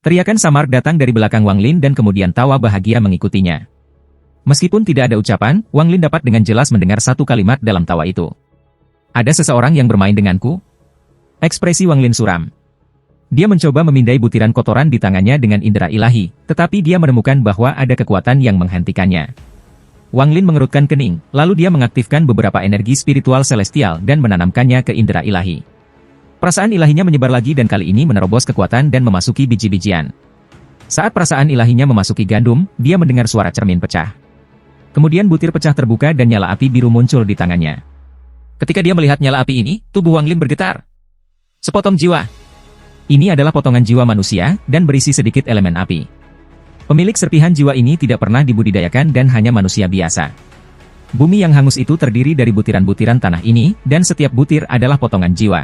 Teriakan samar datang dari belakang Wang Lin dan kemudian tawa bahagia mengikutinya. Meskipun tidak ada ucapan, Wang Lin dapat dengan jelas mendengar satu kalimat dalam tawa itu. Ada seseorang yang bermain denganku? Ekspresi Wang Lin suram. Dia mencoba memindai butiran kotoran di tangannya dengan indera ilahi, tetapi dia menemukan bahwa ada kekuatan yang menghentikannya. Wang Lin mengerutkan kening, lalu dia mengaktifkan beberapa energi spiritual celestial dan menanamkannya ke indera ilahi. Perasaan ilahinya menyebar lagi dan kali ini menerobos kekuatan dan memasuki biji-bijian. Saat perasaan ilahinya memasuki gandum, dia mendengar suara cermin pecah. Kemudian butir pecah terbuka dan nyala api biru muncul di tangannya. Ketika dia melihat nyala api ini, tubuh Wang Lin bergetar. Sepotong jiwa. Ini adalah potongan jiwa manusia dan berisi sedikit elemen api. Pemilik serpihan jiwa ini tidak pernah dibudidayakan dan hanya manusia biasa. Bumi yang hangus itu terdiri dari butiran-butiran tanah ini, dan setiap butir adalah potongan jiwa.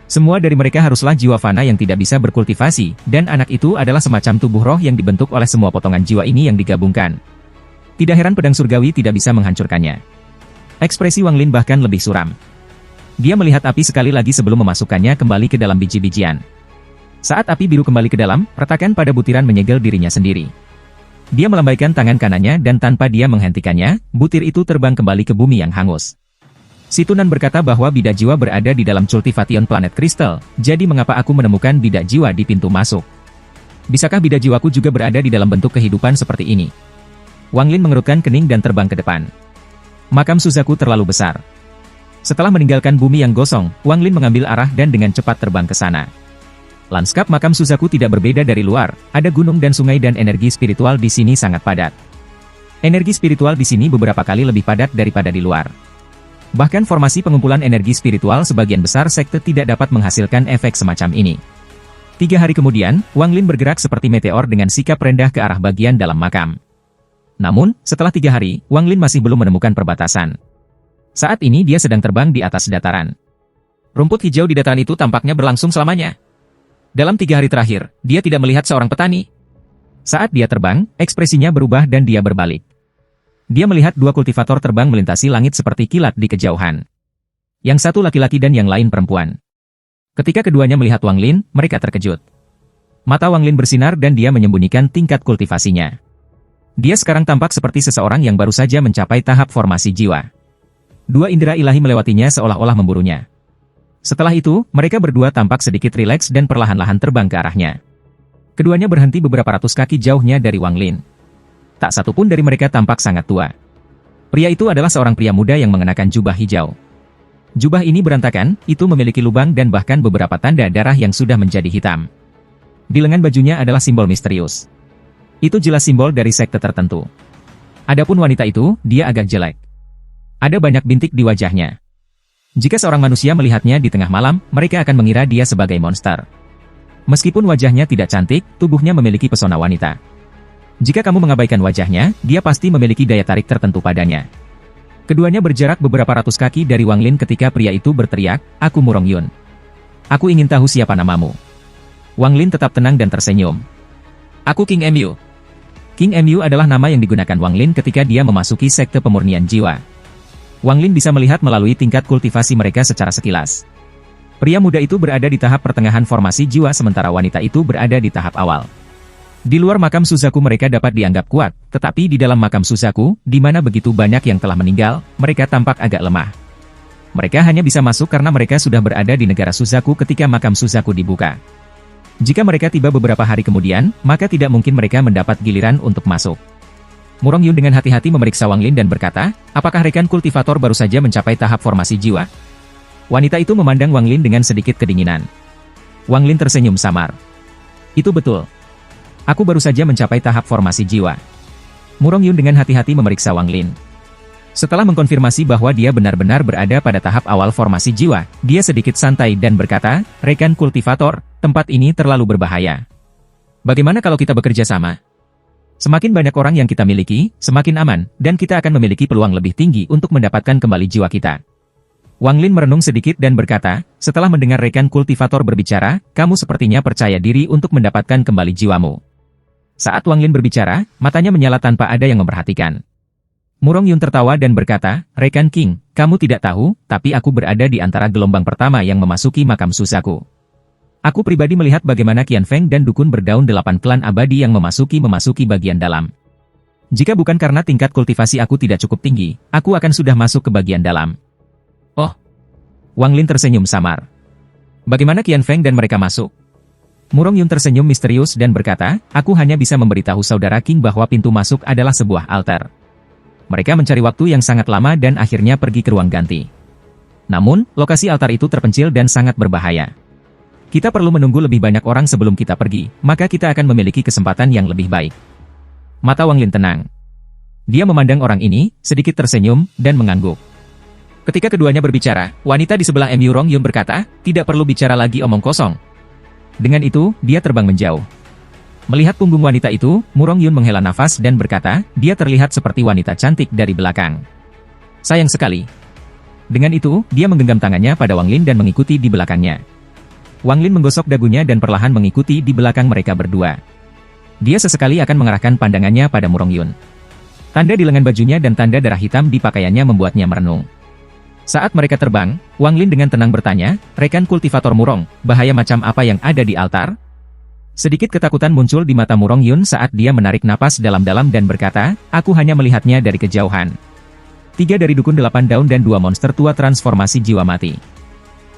Semua dari mereka haruslah jiwa fana yang tidak bisa berkultivasi, dan anak itu adalah semacam tubuh roh yang dibentuk oleh semua potongan jiwa ini yang digabungkan. Tidak heran pedang surgawi tidak bisa menghancurkannya. Ekspresi Wang Lin bahkan lebih suram. Dia melihat api sekali lagi sebelum memasukkannya kembali ke dalam biji-bijian. Saat api biru kembali ke dalam, retakan pada butiran menyegel dirinya sendiri. Dia melambaikan tangan kanannya dan tanpa dia menghentikannya, butir itu terbang kembali ke bumi yang hangus. Si Tunan berkata bahwa bidak jiwa berada di dalam cultivation planet kristal, jadi mengapa aku menemukan bidak jiwa di pintu masuk? Bisakah bidak jiwaku juga berada di dalam bentuk kehidupan seperti ini? Wang Lin mengerutkan kening dan terbang ke depan. Makam Suzaku terlalu besar. Setelah meninggalkan bumi yang gosong, Wang Lin mengambil arah dan dengan cepat terbang ke sana. Lanskap makam Suzaku tidak berbeda dari luar, ada gunung dan sungai dan energi spiritual di sini sangat padat. Energi spiritual di sini beberapa kali lebih padat daripada di luar. Bahkan formasi pengumpulan energi spiritual sebagian besar sekte tidak dapat menghasilkan efek semacam ini. 3 hari kemudian, Wang Lin bergerak seperti meteor dengan sikap rendah ke arah bagian dalam makam. Namun, setelah 3 hari, Wang Lin masih belum menemukan perbatasan. Saat ini dia sedang terbang di atas dataran. Rumput hijau di dataran itu tampaknya berlangsung selamanya. Dalam 3 hari terakhir, dia tidak melihat seorang petani. Saat dia terbang, ekspresinya berubah dan dia berbalik. Dia melihat 2 kultivator terbang melintasi langit seperti kilat di kejauhan. Yang satu laki-laki dan yang lain perempuan. Ketika keduanya melihat Wang Lin, mereka terkejut. Mata Wang Lin bersinar dan dia menyembunyikan tingkat kultivasinya. Dia sekarang tampak seperti seseorang yang baru saja mencapai tahap formasi jiwa. 2 indera ilahi melewatinya seolah-olah memburunya. Setelah itu, mereka berdua tampak sedikit rileks dan perlahan-lahan terbang ke arahnya. Keduanya berhenti beberapa ratus kaki jauhnya dari Wang Lin. Tak satu pun dari mereka tampak sangat tua. Pria itu adalah seorang pria muda yang mengenakan jubah hijau. Jubah ini berantakan, itu memiliki lubang dan bahkan beberapa tanda darah yang sudah menjadi hitam. Di lengan bajunya adalah simbol misterius. Itu jelas simbol dari sekte tertentu. Adapun wanita itu, dia agak jelek. Ada banyak bintik di wajahnya. Jika seorang manusia melihatnya di tengah malam, mereka akan mengira dia sebagai monster. Meskipun wajahnya tidak cantik, tubuhnya memiliki pesona wanita. Jika kamu mengabaikan wajahnya, dia pasti memiliki daya tarik tertentu padanya. Keduanya berjarak beberapa ratus kaki dari Wang Lin ketika pria itu berteriak, "Aku Murong Yun. Aku ingin tahu siapa namamu." Wang Lin tetap tenang dan tersenyum. "Aku King Mu." King Mu adalah nama yang digunakan Wang Lin ketika dia memasuki sekte pemurnian jiwa. Wang Lin bisa melihat melalui tingkat kultivasi mereka secara sekilas. Pria muda itu berada di tahap pertengahan formasi jiwa sementara wanita itu berada di tahap awal. Di luar makam Suzaku mereka dapat dianggap kuat, tetapi di dalam makam Suzaku, di mana begitu banyak yang telah meninggal, mereka tampak agak lemah. Mereka hanya bisa masuk karena mereka sudah berada di negara Suzaku ketika makam Suzaku dibuka. Jika mereka tiba beberapa hari kemudian, maka tidak mungkin mereka mendapat giliran untuk masuk. Murong Yun dengan hati-hati memeriksa Wang Lin dan berkata, "Apakah rekan kultivator baru saja mencapai tahap formasi jiwa?" Wanita itu memandang Wang Lin dengan sedikit kedinginan. Wang Lin tersenyum samar. "Itu betul. Aku baru saja mencapai tahap formasi jiwa." Murong Yun dengan hati-hati memeriksa Wang Lin. Setelah mengkonfirmasi bahwa dia benar-benar berada pada tahap awal formasi jiwa, dia sedikit santai dan berkata, "Rekan kultivator, tempat ini terlalu berbahaya. Bagaimana kalau kita bekerja sama? Semakin banyak orang yang kita miliki, semakin aman, dan kita akan memiliki peluang lebih tinggi untuk mendapatkan kembali jiwa kita." Wang Lin merenung sedikit dan berkata, "Setelah mendengar rekan kultivator berbicara, kamu sepertinya percaya diri untuk mendapatkan kembali jiwamu." Saat Wang Lin berbicara, matanya menyala tanpa ada yang memperhatikan. Murong Yun tertawa dan berkata, "Rekan King, kamu tidak tahu, tapi aku berada di antara gelombang pertama yang memasuki makam Suzaku. Aku pribadi melihat bagaimana Qian Feng dan Dukun berdaun 8 klan abadi yang memasuki bagian dalam. Jika bukan karena tingkat kultivasi aku tidak cukup tinggi, aku akan sudah masuk ke bagian dalam. Oh. Wang Lin tersenyum samar. Bagaimana Qian Feng dan mereka masuk? Murong Yun tersenyum misterius dan berkata, aku hanya bisa memberitahu saudara King bahwa pintu masuk adalah sebuah altar. Mereka mencari waktu yang sangat lama dan akhirnya pergi ke ruang ganti. Namun, lokasi altar itu terpencil dan sangat berbahaya. Kita perlu menunggu lebih banyak orang sebelum kita pergi, maka kita akan memiliki kesempatan yang lebih baik. Mata Wang Lin tenang. Dia memandang orang ini, sedikit tersenyum, dan mengangguk. Ketika keduanya berbicara, wanita di sebelah Murong Yun berkata, tidak perlu bicara lagi omong kosong. Dengan itu, dia terbang menjauh. Melihat punggung wanita itu, Murong Yun menghela nafas dan berkata, dia terlihat seperti wanita cantik dari belakang. Sayang sekali. Dengan itu, dia menggenggam tangannya pada Wang Lin dan mengikuti di belakangnya. Wang Lin menggosok dagunya dan perlahan mengikuti di belakang mereka berdua. Dia sesekali akan mengarahkan pandangannya pada Murong Yun. Tanda di lengan bajunya dan tanda darah hitam di pakaiannya membuatnya merenung. Saat mereka terbang, Wang Lin dengan tenang bertanya, rekan kultivator Murong, bahaya macam apa yang ada di altar? Sedikit ketakutan muncul di mata Murong Yun saat dia menarik napas dalam-dalam dan berkata, aku hanya melihatnya dari kejauhan. 3 dari dukun 8 daun dan 2 monster tua transformasi jiwa mati.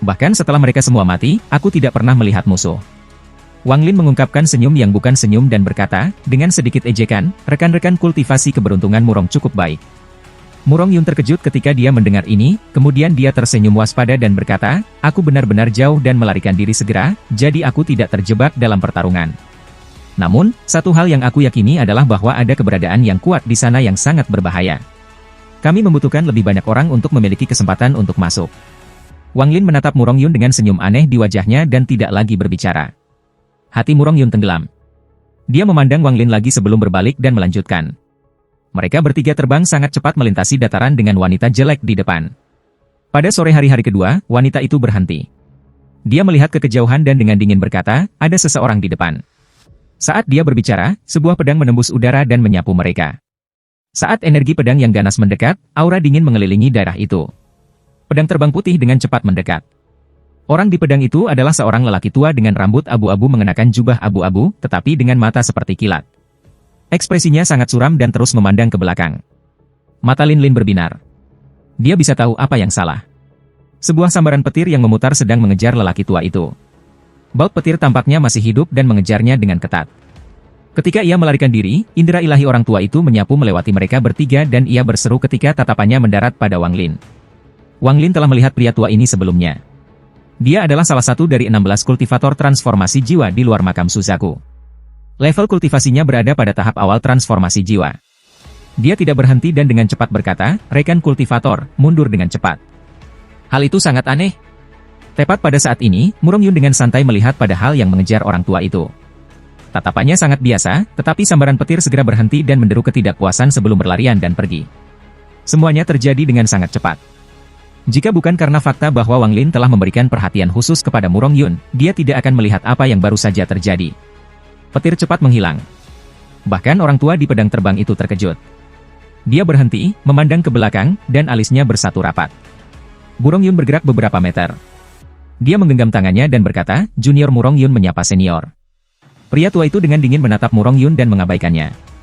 Bahkan setelah mereka semua mati, aku tidak pernah melihat musuh. Wang Lin mengungkapkan senyum yang bukan senyum dan berkata, dengan sedikit ejekan, rekan-rekan kultivasi keberuntungan Murong cukup baik. Murong Yun terkejut ketika dia mendengar ini, kemudian dia tersenyum waspada dan berkata, aku benar-benar jauh dan melarikan diri segera, jadi aku tidak terjebak dalam pertarungan. Namun, satu hal yang aku yakini adalah bahwa ada keberadaan yang kuat di sana yang sangat berbahaya. Kami membutuhkan lebih banyak orang untuk memiliki kesempatan untuk masuk. Wang Lin menatap Murong Yun dengan senyum aneh di wajahnya dan tidak lagi berbicara. Hati Murong Yun tenggelam. Dia memandang Wang Lin lagi sebelum berbalik dan melanjutkan. Mereka bertiga terbang sangat cepat melintasi dataran dengan wanita jelek di depan. Pada sore hari kedua, wanita itu berhenti. Dia melihat ke kejauhan dan dengan dingin berkata, ada seseorang di depan. Saat dia berbicara, sebuah pedang menembus udara dan menyapu mereka. Saat energi pedang yang ganas mendekat, aura dingin mengelilingi daerah itu. Pedang terbang putih dengan cepat mendekat. Orang di pedang itu adalah seorang lelaki tua dengan rambut abu-abu mengenakan jubah abu-abu, tetapi dengan mata seperti kilat. Ekspresinya sangat suram dan terus memandang ke belakang. Mata Lin berbinar. Dia bisa tahu apa yang salah. Sebuah sambaran petir yang memutar sedang mengejar lelaki tua itu. Baut petir tampaknya masih hidup dan mengejarnya dengan ketat. Ketika ia melarikan diri, indera ilahi orang tua itu menyapu melewati mereka bertiga dan ia berseru ketika tatapannya mendarat pada Wang Lin. Wang Lin telah melihat pria tua ini sebelumnya. Dia adalah salah satu dari 16 kultivator transformasi jiwa di luar makam Suzaku. Level kultivasinya berada pada tahap awal transformasi jiwa. Dia tidak berhenti dan dengan cepat berkata, rekan kultivator, mundur dengan cepat. Hal itu sangat aneh. Tepat pada saat ini, Murong Yun dengan santai melihat pada hal yang mengejar orang tua itu. Tatapannya sangat biasa, tetapi sambaran petir segera berhenti dan menderu ketidakpuasan sebelum berlarian dan pergi. Semuanya terjadi dengan sangat cepat. Jika bukan karena fakta bahwa Wang Lin telah memberikan perhatian khusus kepada Murong Yun, dia tidak akan melihat apa yang baru saja terjadi. Petir cepat menghilang. Bahkan orang tua di pedang terbang itu terkejut. Dia berhenti, memandang ke belakang, dan alisnya bersatu rapat. Murong Yun bergerak beberapa meter. Dia menggenggam tangannya dan berkata, Junior Murong Yun menyapa senior. Pria tua itu dengan dingin menatap Murong Yun dan mengabaikannya.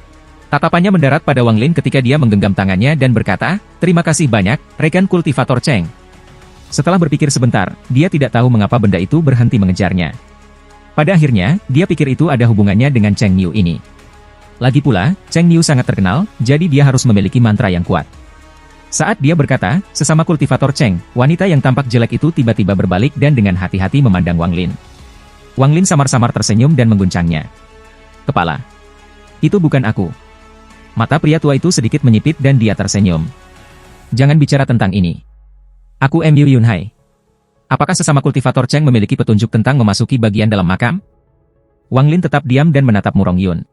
Tatapannya mendarat pada Wang Lin ketika dia menggenggam tangannya dan berkata, terima kasih banyak, rekan kultivator Cheng. Setelah berpikir sebentar, dia tidak tahu mengapa benda itu berhenti mengejarnya. Pada akhirnya, dia pikir itu ada hubungannya dengan Cheng Niu ini. Lagi pula, Cheng Niu sangat terkenal, jadi dia harus memiliki mantra yang kuat. Saat dia berkata, sesama kultivator Cheng, wanita yang tampak jelek itu tiba-tiba berbalik dan dengan hati-hati memandang Wang Lin. Wang Lin samar-samar tersenyum dan mengguncangnya. Kepala. Itu bukan aku. Mata pria tua itu sedikit menyipit dan dia tersenyum. Jangan bicara tentang ini. Aku Mu Yunhai. Apakah sesama kultivator Cheng memiliki petunjuk tentang memasuki bagian dalam makam? Wang Lin tetap diam dan menatap Murong Yun.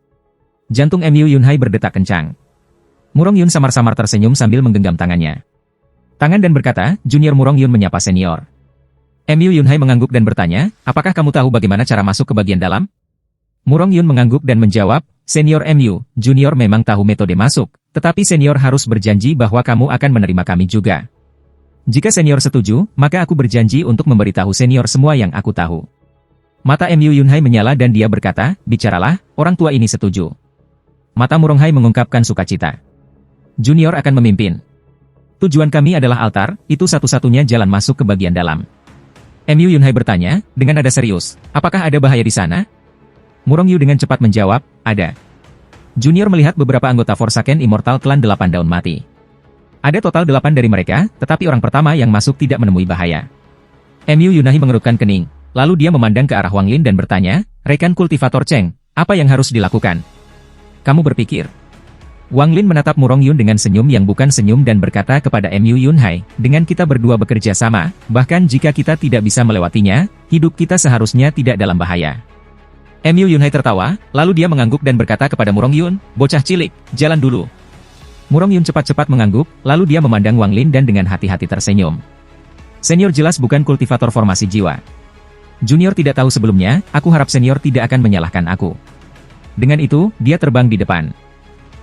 Jantung Mu Yunhai berdetak kencang. Murong Yun samar-samar tersenyum sambil menggenggam tangannya. Tangan dan berkata, Junior Murong Yun menyapa senior. Mu Yunhai mengangguk dan bertanya, apakah kamu tahu bagaimana cara masuk ke bagian dalam? Murong Yun mengangguk dan menjawab, Senior Mu, Junior memang tahu metode masuk, tetapi senior harus berjanji bahwa kamu akan menerima kami juga. Jika senior setuju, maka aku berjanji untuk memberitahu senior semua yang aku tahu. Mata Mu Yunhai menyala dan dia berkata, bicaralah, orang tua ini setuju. Mata Muronghai mengungkapkan sukacita. Junior akan memimpin. Tujuan kami adalah altar, itu satu-satunya jalan masuk ke bagian dalam. Mu Yunhai bertanya, dengan nada serius, apakah ada bahaya di sana? Murongyu dengan cepat menjawab, ada. Junior melihat beberapa anggota Forsaken Immortal Clan 8 Daun Mati. Ada total 8 dari mereka, tetapi orang pertama yang masuk tidak menemui bahaya. Mu Yunhai mengerutkan kening, lalu dia memandang ke arah Wang Lin dan bertanya, rekan kultivator Cheng, apa yang harus dilakukan? Kamu berpikir? Wang Lin menatap Murongyun dengan senyum yang bukan senyum dan berkata kepada Mu Yunhai, dengan kita berdua bekerja sama, bahkan jika kita tidak bisa melewatinya, hidup kita seharusnya tidak dalam bahaya. Mu Yunhai tertawa, lalu dia mengangguk dan berkata kepada Murongyun, bocah cilik, jalan dulu. Murongyun cepat-cepat mengangguk, lalu dia memandang Wang Lin dan dengan hati-hati tersenyum. Senior jelas bukan kultivator formasi jiwa. Junior tidak tahu sebelumnya, aku harap senior tidak akan menyalahkan aku. Dengan itu, dia terbang di depan.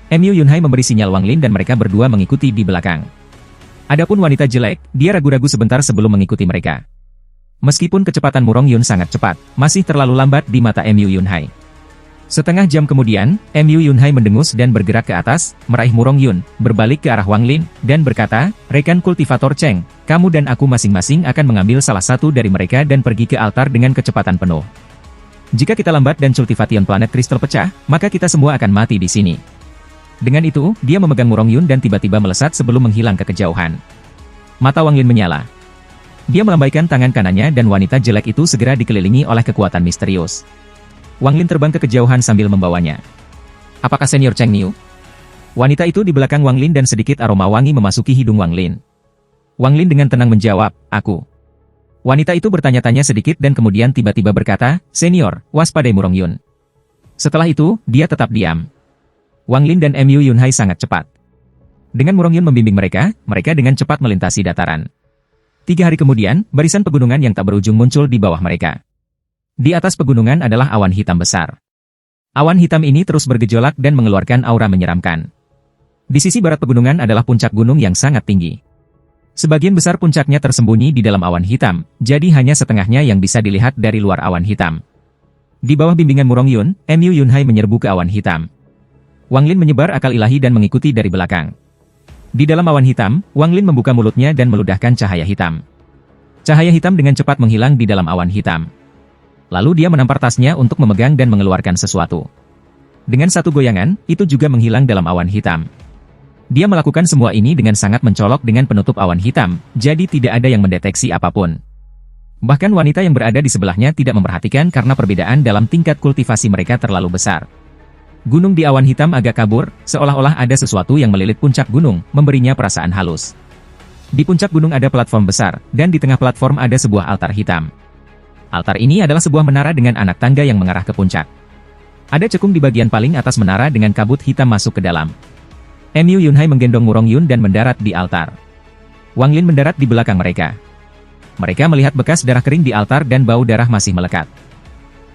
Mu Yunhai memberi sinyal Wang Lin dan mereka berdua mengikuti di belakang. Adapun wanita jelek, dia ragu-ragu sebentar sebelum mengikuti mereka. Meskipun kecepatan Murongyun sangat cepat, masih terlalu lambat di mata Mu Yunhai. Setengah jam kemudian, Mu Yunhai mendengus dan bergerak ke atas, meraih Murongyun, berbalik ke arah Wang Lin, dan berkata, rekan kultivator Cheng, kamu dan aku masing-masing akan mengambil salah satu dari mereka dan pergi ke altar dengan kecepatan penuh. Jika kita lambat dan cultivation planet kristal pecah, maka kita semua akan mati di sini. Dengan itu, dia memegang Murongyun dan tiba-tiba melesat sebelum menghilang ke kejauhan. Mata Wang Lin menyala. Dia melambaikan tangan kanannya dan wanita jelek itu segera dikelilingi oleh kekuatan misterius. Wang Lin terbang ke kejauhan sambil membawanya. Apakah senior Cheng Niu? Wanita itu di belakang Wang Lin dan sedikit aroma wangi memasuki hidung Wang Lin. Wang Lin dengan tenang menjawab, aku. Wanita itu bertanya-tanya sedikit dan kemudian tiba-tiba berkata, senior, waspadai Murongyun. Setelah itu, dia tetap diam. Wang Lin dan Mu Yunhai sangat cepat. Dengan Murongyun membimbing mereka, mereka dengan cepat melintasi dataran. 3 hari kemudian, barisan pegunungan yang tak berujung muncul di bawah mereka. Di atas pegunungan adalah awan hitam besar. Awan hitam ini terus bergejolak dan mengeluarkan aura menyeramkan. Di sisi barat pegunungan adalah puncak gunung yang sangat tinggi. Sebagian besar puncaknya tersembunyi di dalam awan hitam, jadi hanya setengahnya yang bisa dilihat dari luar awan hitam. Di bawah bimbingan Murongyun, Mu Yunhai menyerbu ke awan hitam. Wang Lin menyebar akal ilahi dan mengikuti dari belakang. Di dalam awan hitam, Wang Lin membuka mulutnya dan meludahkan cahaya hitam. Cahaya hitam dengan cepat menghilang di dalam awan hitam. Lalu dia menampar tasnya untuk memegang dan mengeluarkan sesuatu. Dengan satu goyangan, itu juga menghilang dalam awan hitam. Dia melakukan semua ini dengan sangat mencolok dengan penutup awan hitam, jadi tidak ada yang mendeteksi apapun. Bahkan wanita yang berada di sebelahnya tidak memperhatikan karena perbedaan dalam tingkat kultivasi mereka terlalu besar. Gunung di awan hitam agak kabur, seolah-olah ada sesuatu yang melilit puncak gunung, memberinya perasaan halus. Di puncak gunung ada platform besar, dan di tengah platform ada sebuah altar hitam. Altar ini adalah sebuah menara dengan anak tangga yang mengarah ke puncak. Ada cekung di bagian paling atas menara dengan kabut hitam masuk ke dalam. Mu Yunhai menggendong Murongyun dan mendarat di altar. Wang Lin mendarat di belakang mereka. Mereka melihat bekas darah kering di altar dan bau darah masih melekat.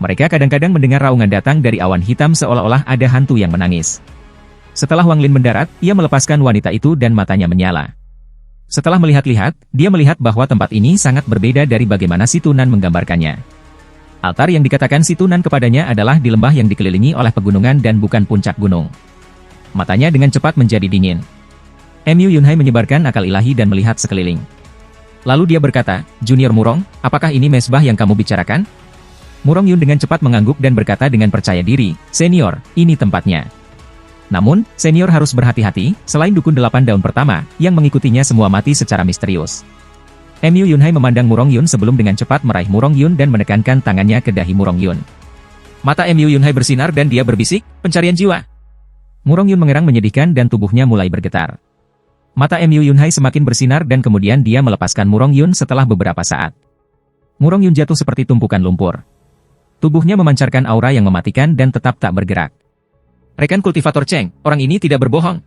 Mereka kadang-kadang mendengar raungan datang dari awan hitam seolah-olah ada hantu yang menangis. Setelah Wang Lin mendarat, ia melepaskan wanita itu dan matanya menyala. Setelah melihat-lihat, dia melihat bahwa tempat ini sangat berbeda dari bagaimana si Tunan menggambarkannya. Altar yang dikatakan si Tunan kepadanya adalah di lembah yang dikelilingi oleh pegunungan dan bukan puncak gunung. Matanya dengan cepat menjadi dingin. Mu Yunhai menyebarkan akal ilahi dan melihat sekeliling. Lalu dia berkata, Junior Murong, apakah ini mesbah yang kamu bicarakan? Murongyun dengan cepat mengangguk dan berkata dengan percaya diri, senior, ini tempatnya. Namun, senior harus berhati-hati, selain dukun 8 daun pertama, yang mengikutinya semua mati secara misterius. Mu Yunhai memandang Murongyun sebelum dengan cepat meraih Murongyun dan menekankan tangannya ke dahi Murongyun. Mata Mu Yunhai bersinar dan dia berbisik, pencarian jiwa. Murongyun mengerang menyedihkan dan tubuhnya mulai bergetar. Mata Mu Yunhai semakin bersinar dan kemudian dia melepaskan Murongyun setelah beberapa saat. Murongyun jatuh seperti tumpukan lumpur. Tubuhnya memancarkan aura yang mematikan dan tetap tak bergerak. Rekan kultivator Cheng, orang ini tidak berbohong.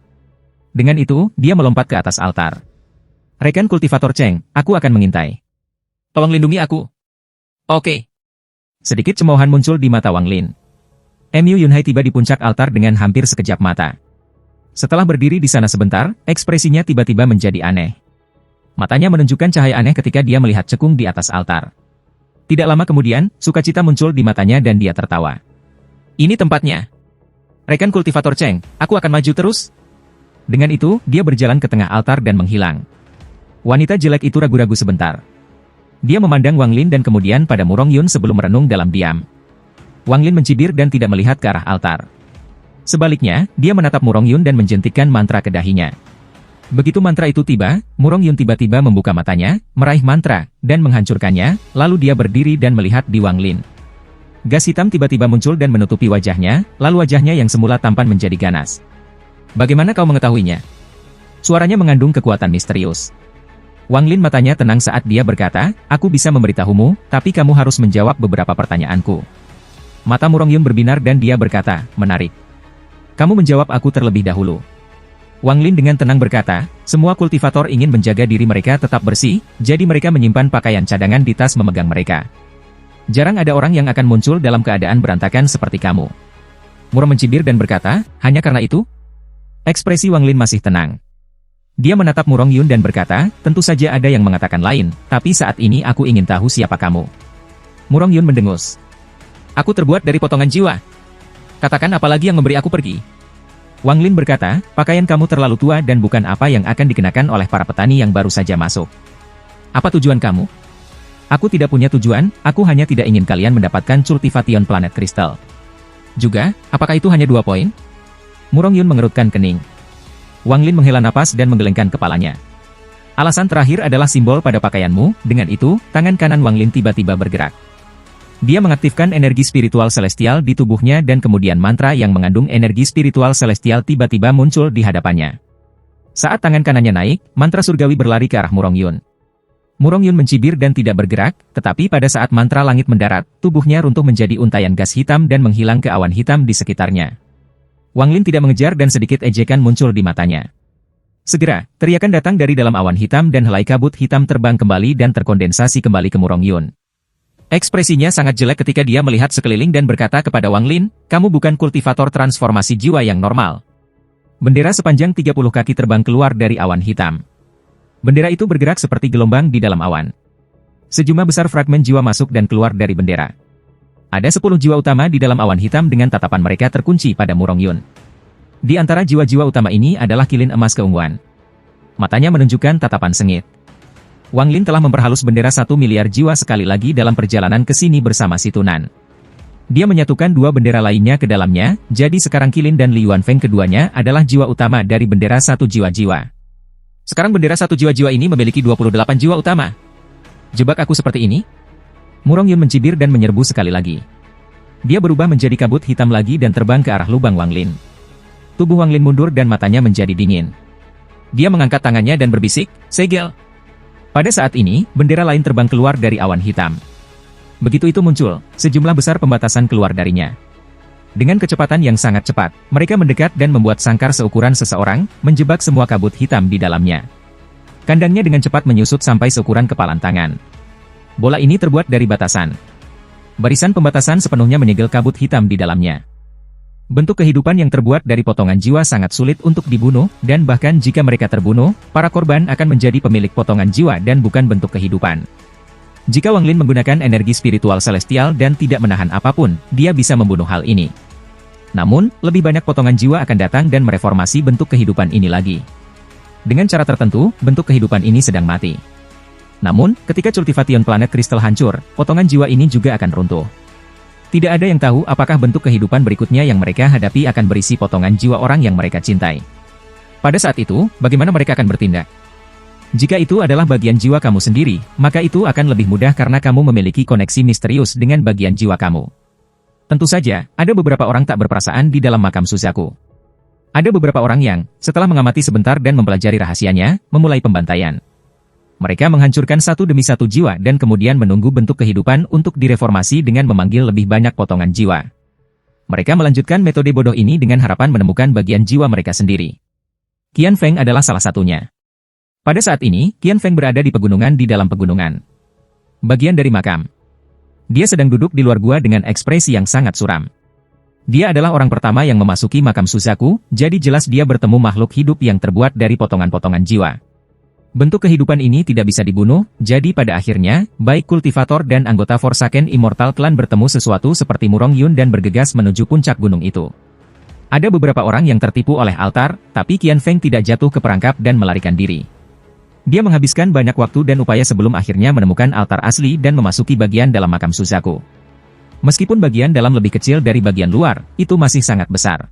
Dengan itu, dia melompat ke atas altar. Rekan kultivator Cheng, aku akan mengintai. Tolong lindungi aku. Oke. Sedikit cemoohan muncul di mata Wang Lin. Mu Yunhai tiba di puncak altar dengan hampir sekejap mata. Setelah berdiri di sana sebentar, ekspresinya tiba-tiba menjadi aneh. Matanya menunjukkan cahaya aneh ketika dia melihat cekung di atas altar. Tidak lama kemudian, sukacita muncul di matanya dan dia tertawa. Ini tempatnya. Rekan kultivator Cheng, aku akan maju terus. Dengan itu, dia berjalan ke tengah altar dan menghilang. Wanita jelek itu ragu-ragu sebentar. Dia memandang Wang Lin dan kemudian pada Murong Yun sebelum merenung dalam diam. Wang Lin mencibir dan tidak melihat ke arah altar. Sebaliknya, dia menatap Murong Yun dan menjentikkan mantra ke dahinya. Begitu mantra itu tiba, Murong Yun tiba-tiba membuka matanya, meraih mantra, dan menghancurkannya, lalu dia berdiri dan melihat di Wang Lin. Gas hitam tiba-tiba muncul dan menutupi wajahnya, lalu wajahnya yang semula tampan menjadi ganas. Bagaimana kau mengetahuinya? Suaranya mengandung kekuatan misterius. Wang Lin matanya tenang saat dia berkata, aku bisa memberitahumu, tapi kamu harus menjawab beberapa pertanyaanku. Mata Murong Yun berbinar dan dia berkata, menarik. Kamu menjawab aku terlebih dahulu. Wang Lin dengan tenang berkata, semua kultivator ingin menjaga diri mereka tetap bersih, jadi mereka menyimpan pakaian cadangan di tas memegang mereka. Jarang ada orang yang akan muncul dalam keadaan berantakan seperti kamu. Murong mencibir dan berkata, hanya karena itu? Ekspresi Wang Lin masih tenang. Dia menatap Murong Yun dan berkata, tentu saja ada yang mengatakan lain, tapi saat ini aku ingin tahu siapa kamu. Murong Yun mendengus. Aku terbuat dari potongan jiwa. Katakan apa lagi yang memberi aku pergi. Wang Lin berkata, pakaian kamu terlalu tua dan bukan apa yang akan dikenakan oleh para petani yang baru saja masuk. Apa tujuan kamu? Aku tidak punya tujuan, aku hanya tidak ingin kalian mendapatkan cultivation planet kristal. Juga, apakah itu hanya 2 poin? Murong Yun mengerutkan kening. Wang Lin menghela napas dan menggelengkan kepalanya. Alasan terakhir adalah simbol pada pakaianmu, dengan itu, tangan kanan Wang Lin tiba-tiba bergerak. Dia mengaktifkan energi spiritual celestial di tubuhnya dan kemudian mantra yang mengandung energi spiritual celestial tiba-tiba muncul di hadapannya. Saat tangan kanannya naik, mantra surgawi berlari ke arah Murong Yun. Murong Yun mencibir dan tidak bergerak, tetapi pada saat mantra langit mendarat, tubuhnya runtuh menjadi untayan gas hitam dan menghilang ke awan hitam di sekitarnya. Wang Lin tidak mengejar dan sedikit ejekan muncul di matanya. Segera, teriakan datang dari dalam awan hitam dan helai kabut hitam terbang kembali dan terkondensasi kembali ke Murong Yun. Ekspresinya sangat jelek ketika dia melihat sekeliling dan berkata kepada Wang Lin, kamu bukan kultivator transformasi jiwa yang normal. Bendera sepanjang 30 kaki terbang keluar dari awan hitam. Bendera itu bergerak seperti gelombang di dalam awan. Sejumlah besar fragmen jiwa masuk dan keluar dari bendera. Ada 10 jiwa utama di dalam awan hitam dengan tatapan mereka terkunci pada Murong Yun. Di antara jiwa-jiwa utama ini adalah kilin emas keunguan. Matanya menunjukkan tatapan sengit. Wang Lin telah memperhalus bendera 1 miliar jiwa sekali lagi dalam perjalanan ke sini bersama si Tunan. Dia menyatukan 2 bendera lainnya ke dalamnya, jadi sekarang Kilin dan Li Yuanfeng keduanya adalah jiwa utama dari bendera 1 jiwa-jiwa. Sekarang bendera 1 jiwa-jiwa ini memiliki 28 jiwa utama. Jebak aku seperti ini? Murong Yun mencibir dan menyerbu sekali lagi. Dia berubah menjadi kabut hitam lagi dan terbang ke arah lubang Wang Lin. Tubuh Wang Lin mundur dan matanya menjadi dingin. Dia mengangkat tangannya dan berbisik, segel. Pada saat ini, bendera lain terbang keluar dari awan hitam. Begitu itu muncul, sejumlah besar pembatasan keluar darinya. Dengan kecepatan yang sangat cepat, mereka mendekat dan membuat sangkar seukuran seseorang, menjebak semua kabut hitam di dalamnya. Kandangnya dengan cepat menyusut sampai seukuran kepalan tangan. Bola ini terbuat dari batasan. Barisan pembatasan sepenuhnya menyegel kabut hitam di dalamnya. Bentuk kehidupan yang terbuat dari potongan jiwa sangat sulit untuk dibunuh, dan bahkan jika mereka terbunuh, para korban akan menjadi pemilik potongan jiwa dan bukan bentuk kehidupan. Jika Wang Lin menggunakan energi spiritual celestial dan tidak menahan apapun, dia bisa membunuh hal ini. Namun, lebih banyak potongan jiwa akan datang dan mereformasi bentuk kehidupan ini lagi. Dengan cara tertentu, bentuk kehidupan ini sedang mati. Namun, ketika cultivation planet kristal hancur, potongan jiwa ini juga akan runtuh. Tidak ada yang tahu apakah bentuk kehidupan berikutnya yang mereka hadapi akan berisi potongan jiwa orang yang mereka cintai. Pada saat itu, bagaimana mereka akan bertindak? Jika itu adalah bagian jiwa kamu sendiri, maka itu akan lebih mudah karena kamu memiliki koneksi misterius dengan bagian jiwa kamu. Tentu saja, ada beberapa orang tak berperasaan di dalam makam Suzaku. Ada beberapa orang yang, setelah mengamati sebentar dan mempelajari rahasianya, memulai pembantaian. Mereka menghancurkan satu demi satu jiwa dan kemudian menunggu bentuk kehidupan untuk direformasi dengan memanggil lebih banyak potongan jiwa. Mereka melanjutkan metode bodoh ini dengan harapan menemukan bagian jiwa mereka sendiri. Qian Feng adalah salah satunya. Pada saat ini, Qian Feng berada di pegunungan di dalam pegunungan. Bagian dari makam. Dia sedang duduk di luar gua dengan ekspresi yang sangat suram. Dia adalah orang pertama yang memasuki makam Suzaku, jadi jelas dia bertemu makhluk hidup yang terbuat dari potongan-potongan jiwa. Bentuk kehidupan ini tidak bisa dibunuh, jadi pada akhirnya, baik kultivator dan anggota Forsaken Immortal Clan bertemu sesuatu seperti Murong Yun dan bergegas menuju puncak gunung itu. Ada beberapa orang yang tertipu oleh altar, tapi Qian Feng tidak jatuh ke perangkap dan melarikan diri. Dia menghabiskan banyak waktu dan upaya sebelum akhirnya menemukan altar asli dan memasuki bagian dalam makam Suzaku. Meskipun bagian dalam lebih kecil dari bagian luar, itu masih sangat besar.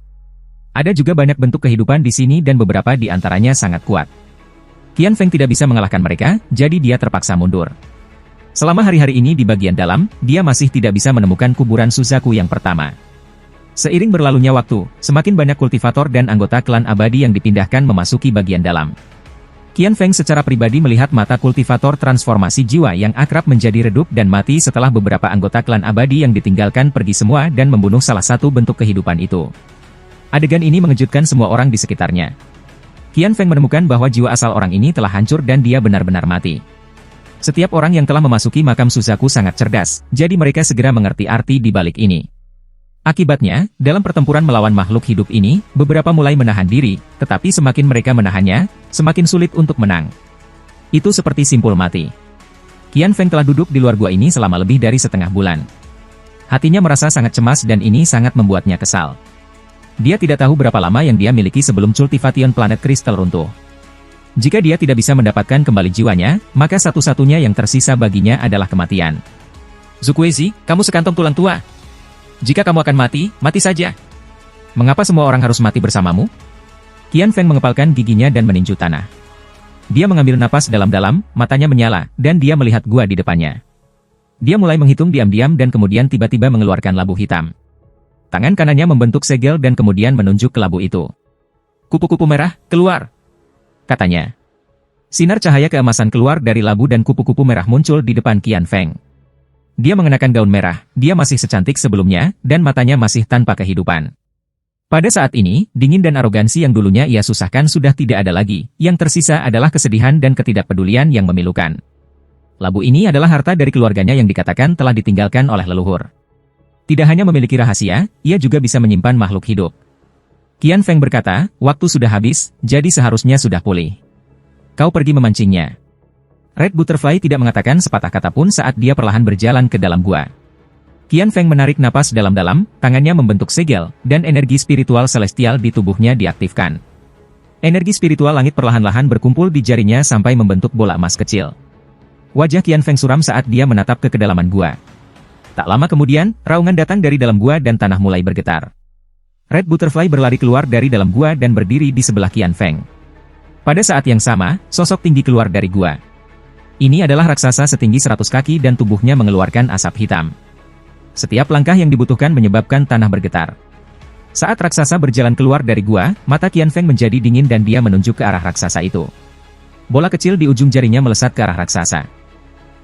Ada juga banyak bentuk kehidupan di sini dan beberapa di antaranya sangat kuat. Qian Feng tidak bisa mengalahkan mereka, jadi dia terpaksa mundur. Selama hari-hari ini di bagian dalam, dia masih tidak bisa menemukan kuburan Suzaku yang pertama. Seiring berlalunya waktu, semakin banyak kultivator dan anggota klan abadi yang dipindahkan memasuki bagian dalam. Qian Feng secara pribadi melihat mata kultivator transformasi jiwa yang akrab menjadi redup dan mati setelah beberapa anggota klan abadi yang ditinggalkan pergi semua dan membunuh salah satu bentuk kehidupan itu. Adegan ini mengejutkan semua orang di sekitarnya. Qian Feng menemukan bahwa jiwa asal orang ini telah hancur dan dia benar-benar mati. Setiap orang yang telah memasuki makam Suzaku sangat cerdas, jadi mereka segera mengerti arti di balik ini. Akibatnya, dalam pertempuran melawan makhluk hidup ini, beberapa mulai menahan diri, tetapi semakin mereka menahannya, semakin sulit untuk menang. Itu seperti simpul mati. Qian Feng telah duduk di luar gua ini selama lebih dari setengah bulan. Hatinya merasa sangat cemas dan ini sangat membuatnya kesal. Dia tidak tahu berapa lama yang dia miliki sebelum Cultivation Planet Crystal runtuh. Jika dia tidak bisa mendapatkan kembali jiwanya, maka satu-satunya yang tersisa baginya adalah kematian. Zukuezi, kamu sekantong tulang tua. Jika kamu akan mati, mati saja. Mengapa semua orang harus mati bersamamu? Qian Feng mengepalkan giginya dan meninju tanah. Dia mengambil napas dalam-dalam, matanya menyala, dan dia melihat gua di depannya. Dia mulai menghitung diam-diam dan kemudian tiba-tiba mengeluarkan labu hitam. Tangan kanannya membentuk segel dan kemudian menunjuk ke labu itu. Kupu-kupu merah, keluar! Katanya. Sinar cahaya keemasan keluar dari labu dan kupu-kupu merah muncul di depan Qian Feng. Dia mengenakan gaun merah, dia masih secantik sebelumnya, dan matanya masih tanpa kehidupan. Pada saat ini, dingin dan arogansi yang dulunya ia susahkan sudah tidak ada lagi, yang tersisa adalah kesedihan dan ketidakpedulian yang memilukan. Labu ini adalah harta dari keluarganya yang dikatakan telah ditinggalkan oleh leluhur. Tidak hanya memiliki rahasia, ia juga bisa menyimpan makhluk hidup. Qian Feng berkata, waktu sudah habis, jadi seharusnya sudah pulih. Kau pergi memancingnya. Red Butterfly tidak mengatakan sepatah kata pun saat dia perlahan berjalan ke dalam gua. Qian Feng menarik napas dalam-dalam, tangannya membentuk segel, dan energi spiritual celestial di tubuhnya diaktifkan. Energi spiritual langit perlahan-lahan berkumpul di jarinya sampai membentuk bola emas kecil. Wajah Qian Feng suram saat dia menatap ke kedalaman gua. Tak lama kemudian, raungan datang dari dalam gua dan tanah mulai bergetar. Red Butterfly berlari keluar dari dalam gua dan berdiri di sebelah Qian Feng. Pada saat yang sama, sosok tinggi keluar dari gua. Ini adalah raksasa setinggi 100 kaki dan tubuhnya mengeluarkan asap hitam. Setiap langkah yang dibutuhkan menyebabkan tanah bergetar. Saat raksasa berjalan keluar dari gua, mata Qian Feng menjadi dingin dan dia menunjuk ke arah raksasa itu. Bola kecil di ujung jarinya melesat ke arah raksasa.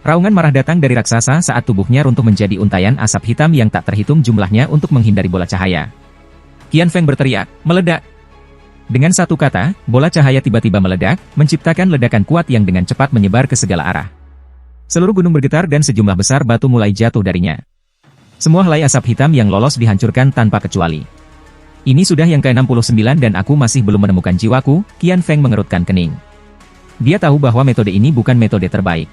Raungan marah datang dari raksasa saat tubuhnya runtuh menjadi untayan asap hitam yang tak terhitung jumlahnya untuk menghindari bola cahaya. Qian Feng berteriak, meledak. Dengan satu kata, bola cahaya tiba-tiba meledak, menciptakan ledakan kuat yang dengan cepat menyebar ke segala arah. Seluruh gunung bergetar dan sejumlah besar batu mulai jatuh darinya. Semua helai asap hitam yang lolos dihancurkan tanpa kecuali. Ini sudah yang ke-69 dan aku masih belum menemukan jiwaku, Qian Feng mengerutkan kening. Dia tahu bahwa metode ini bukan metode terbaik.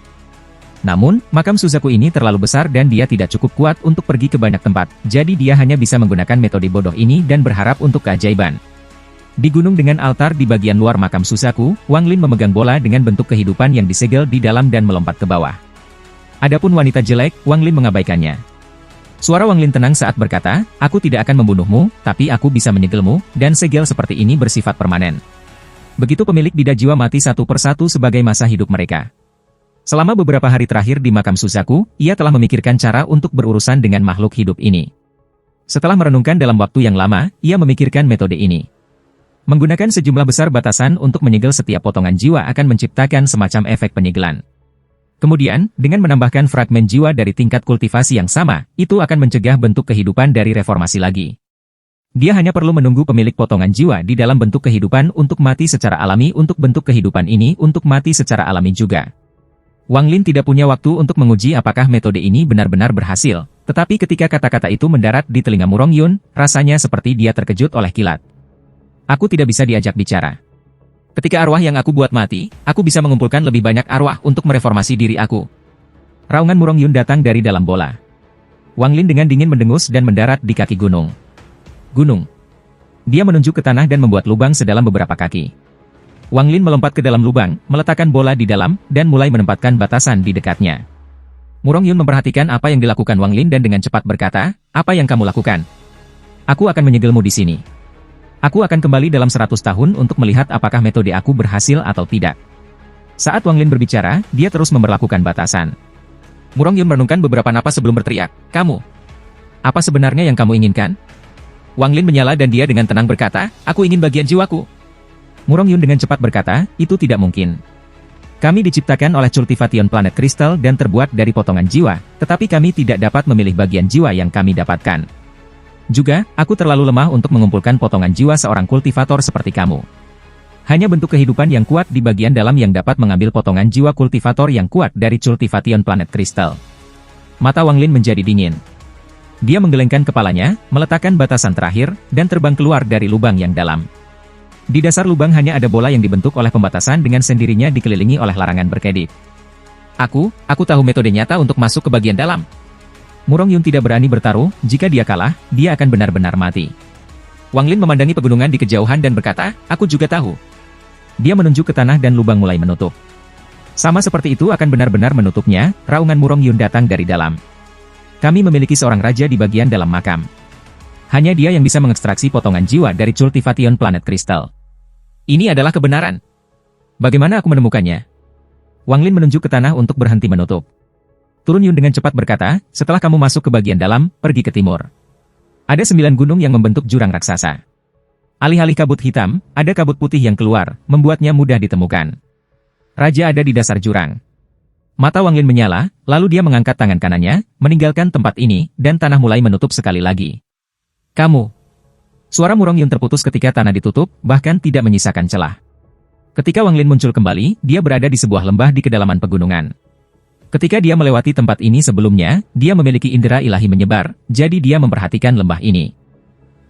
Namun, makam Suzaku ini terlalu besar dan dia tidak cukup kuat untuk pergi ke banyak tempat, jadi dia hanya bisa menggunakan metode bodoh ini dan berharap untuk keajaiban. Di gunung dengan altar di bagian luar makam Suzaku, Wang Lin memegang bola dengan bentuk kehidupan yang disegel di dalam dan melompat ke bawah. Adapun wanita jelek, Wang Lin mengabaikannya. Suara Wang Lin tenang saat berkata, aku tidak akan membunuhmu, tapi aku bisa menyegelmu, dan segel seperti ini bersifat permanen. Begitu pemilik bidah jiwa mati satu persatu sebagai masa hidup mereka. Selama beberapa hari terakhir di makam Suzaku, ia telah memikirkan cara untuk berurusan dengan makhluk hidup ini. Setelah merenungkan dalam waktu yang lama, ia memikirkan metode ini. Menggunakan sejumlah besar batasan untuk menyegel setiap potongan jiwa akan menciptakan semacam efek penyegelan. Kemudian, dengan menambahkan fragmen jiwa dari tingkat kultivasi yang sama, itu akan mencegah bentuk kehidupan dari reformasi lagi. Dia hanya perlu menunggu pemilik potongan jiwa di dalam bentuk kehidupan untuk mati secara alami untuk bentuk kehidupan ini untuk mati secara alami juga. Wang Lin tidak punya waktu untuk menguji apakah metode ini benar-benar berhasil, tetapi ketika kata-kata itu mendarat di telinga Murong Yun, rasanya seperti dia terkejut oleh kilat. Aku tidak bisa diajak bicara. Ketika arwah yang aku buat mati, aku bisa mengumpulkan lebih banyak arwah untuk mereformasi diri aku. Raungan Murong Yun datang dari dalam bola. Wang Lin dengan dingin mendengus dan mendarat di kaki gunung. Gunung. Dia menunjuk ke tanah dan membuat lubang sedalam beberapa kaki. Wang Lin melompat ke dalam lubang, meletakkan bola di dalam, dan mulai menempatkan batasan di dekatnya. Murong Yun memperhatikan apa yang dilakukan Wang Lin dan dengan cepat berkata, "Apa yang kamu lakukan? Aku akan menyegelmu di sini. Aku akan kembali dalam 100 tahun untuk melihat apakah metode aku berhasil atau tidak." Saat Wang Lin berbicara, dia terus memberlakukan batasan. Murong Yun merenungkan beberapa napas sebelum berteriak, "Kamu! Apa sebenarnya yang kamu inginkan?" Wang Lin menyala dan dia dengan tenang berkata, "Aku ingin bagian jiwaku." Murong Yun dengan cepat berkata, "Itu tidak mungkin. Kami diciptakan oleh cultivation planet kristal dan terbuat dari potongan jiwa, tetapi kami tidak dapat memilih bagian jiwa yang kami dapatkan. Juga, aku terlalu lemah untuk mengumpulkan potongan jiwa seorang kultivator seperti kamu. Hanya bentuk kehidupan yang kuat di bagian dalam yang dapat mengambil potongan jiwa kultivator yang kuat dari cultivation planet kristal." Mata Wang Lin menjadi dingin. Dia menggelengkan kepalanya, meletakkan batasan terakhir, dan terbang keluar dari lubang yang dalam. Di dasar lubang hanya ada bola yang dibentuk oleh pembatasan dengan sendirinya dikelilingi oleh larangan berkedip. Aku tahu metode nyata untuk masuk ke bagian dalam." Murong Yun tidak berani bertaruh, jika dia kalah, dia akan benar-benar mati. Wang Lin memandangi pegunungan di kejauhan dan berkata, "Aku juga tahu." Dia menunjuk ke tanah dan lubang mulai menutup. Sama seperti itu akan benar-benar menutupnya, raungan Murong Yun datang dari dalam. "Kami memiliki seorang raja di bagian dalam makam. Hanya dia yang bisa mengekstraksi potongan jiwa dari cultivation planet kristal. Ini adalah kebenaran. Bagaimana aku menemukannya?" Wang Lin menunjuk ke tanah untuk berhenti menutup. Turun Yun dengan cepat berkata, "Setelah kamu masuk ke bagian dalam, pergi ke timur. Ada 9 gunung yang membentuk jurang raksasa. Alih-alih kabut hitam, ada kabut putih yang keluar, membuatnya mudah ditemukan. Raja ada di dasar jurang." Mata Wang Lin menyala, lalu dia mengangkat tangan kanannya, meninggalkan tempat ini, dan tanah mulai menutup sekali lagi. "Kamu!" Suara Murong Yun terputus ketika tanah ditutup, bahkan tidak menyisakan celah. Ketika Wang Lin muncul kembali, dia berada di sebuah lembah di kedalaman pegunungan. Ketika dia melewati tempat ini sebelumnya, dia memiliki indera ilahi menyebar, jadi dia memperhatikan lembah ini.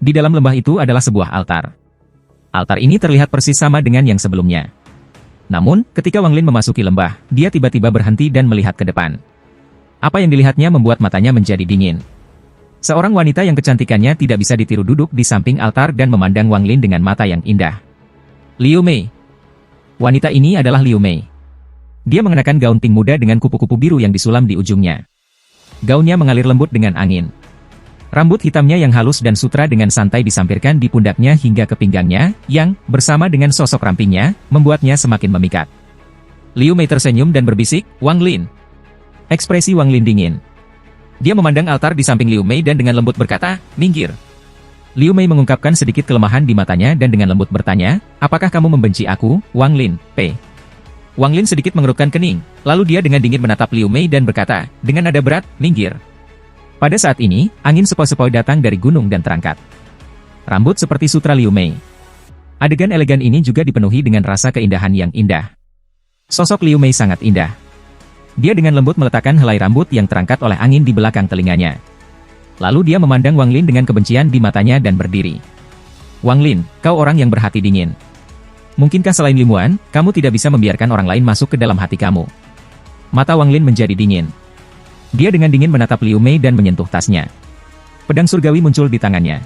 Di dalam lembah itu adalah sebuah altar. Altar ini terlihat persis sama dengan yang sebelumnya. Namun, ketika Wang Lin memasuki lembah, dia tiba-tiba berhenti dan melihat ke depan. Apa yang dilihatnya membuat matanya menjadi dingin. Seorang wanita yang kecantikannya tidak bisa ditiru duduk di samping altar dan memandang Wang Lin dengan mata yang indah. Liu Mei. Wanita ini adalah Liu Mei. Dia mengenakan gaun pink muda dengan kupu-kupu biru yang disulam di ujungnya. Gaunnya mengalir lembut dengan angin. Rambut hitamnya yang halus dan sutra dengan santai disampirkan di pundaknya hingga ke pinggangnya, yang, bersama dengan sosok rampingnya, membuatnya semakin memikat. Liu Mei tersenyum dan berbisik, "Wang Lin." Ekspresi Wang Lin dingin. Dia memandang altar di samping Liu Mei dan dengan lembut berkata, "Minggir." Liu Mei mengungkapkan sedikit kelemahan di matanya dan dengan lembut bertanya, "Apakah kamu membenci aku, Wang Lin, P?" Wang Lin sedikit mengerutkan kening, lalu dia dengan dingin menatap Liu Mei dan berkata, dengan nada berat, "Minggir." Pada saat ini, angin sepoi-sepoi datang dari gunung dan terangkat. Rambut seperti sutra Liu Mei. Adegan elegan ini juga dipenuhi dengan rasa keindahan yang indah. Sosok Liu Mei sangat indah. Dia dengan lembut meletakkan helai rambut yang terangkat oleh angin di belakang telinganya. Lalu dia memandang Wang Lin dengan kebencian di matanya dan berdiri. "Wang Lin, kau orang yang berhati dingin. Mungkinkah selain Limuan, kamu tidak bisa membiarkan orang lain masuk ke dalam hati kamu?" Mata Wang Lin menjadi dingin. Dia dengan dingin menatap Liu Mei dan menyentuh tasnya. Pedang surgawi muncul di tangannya.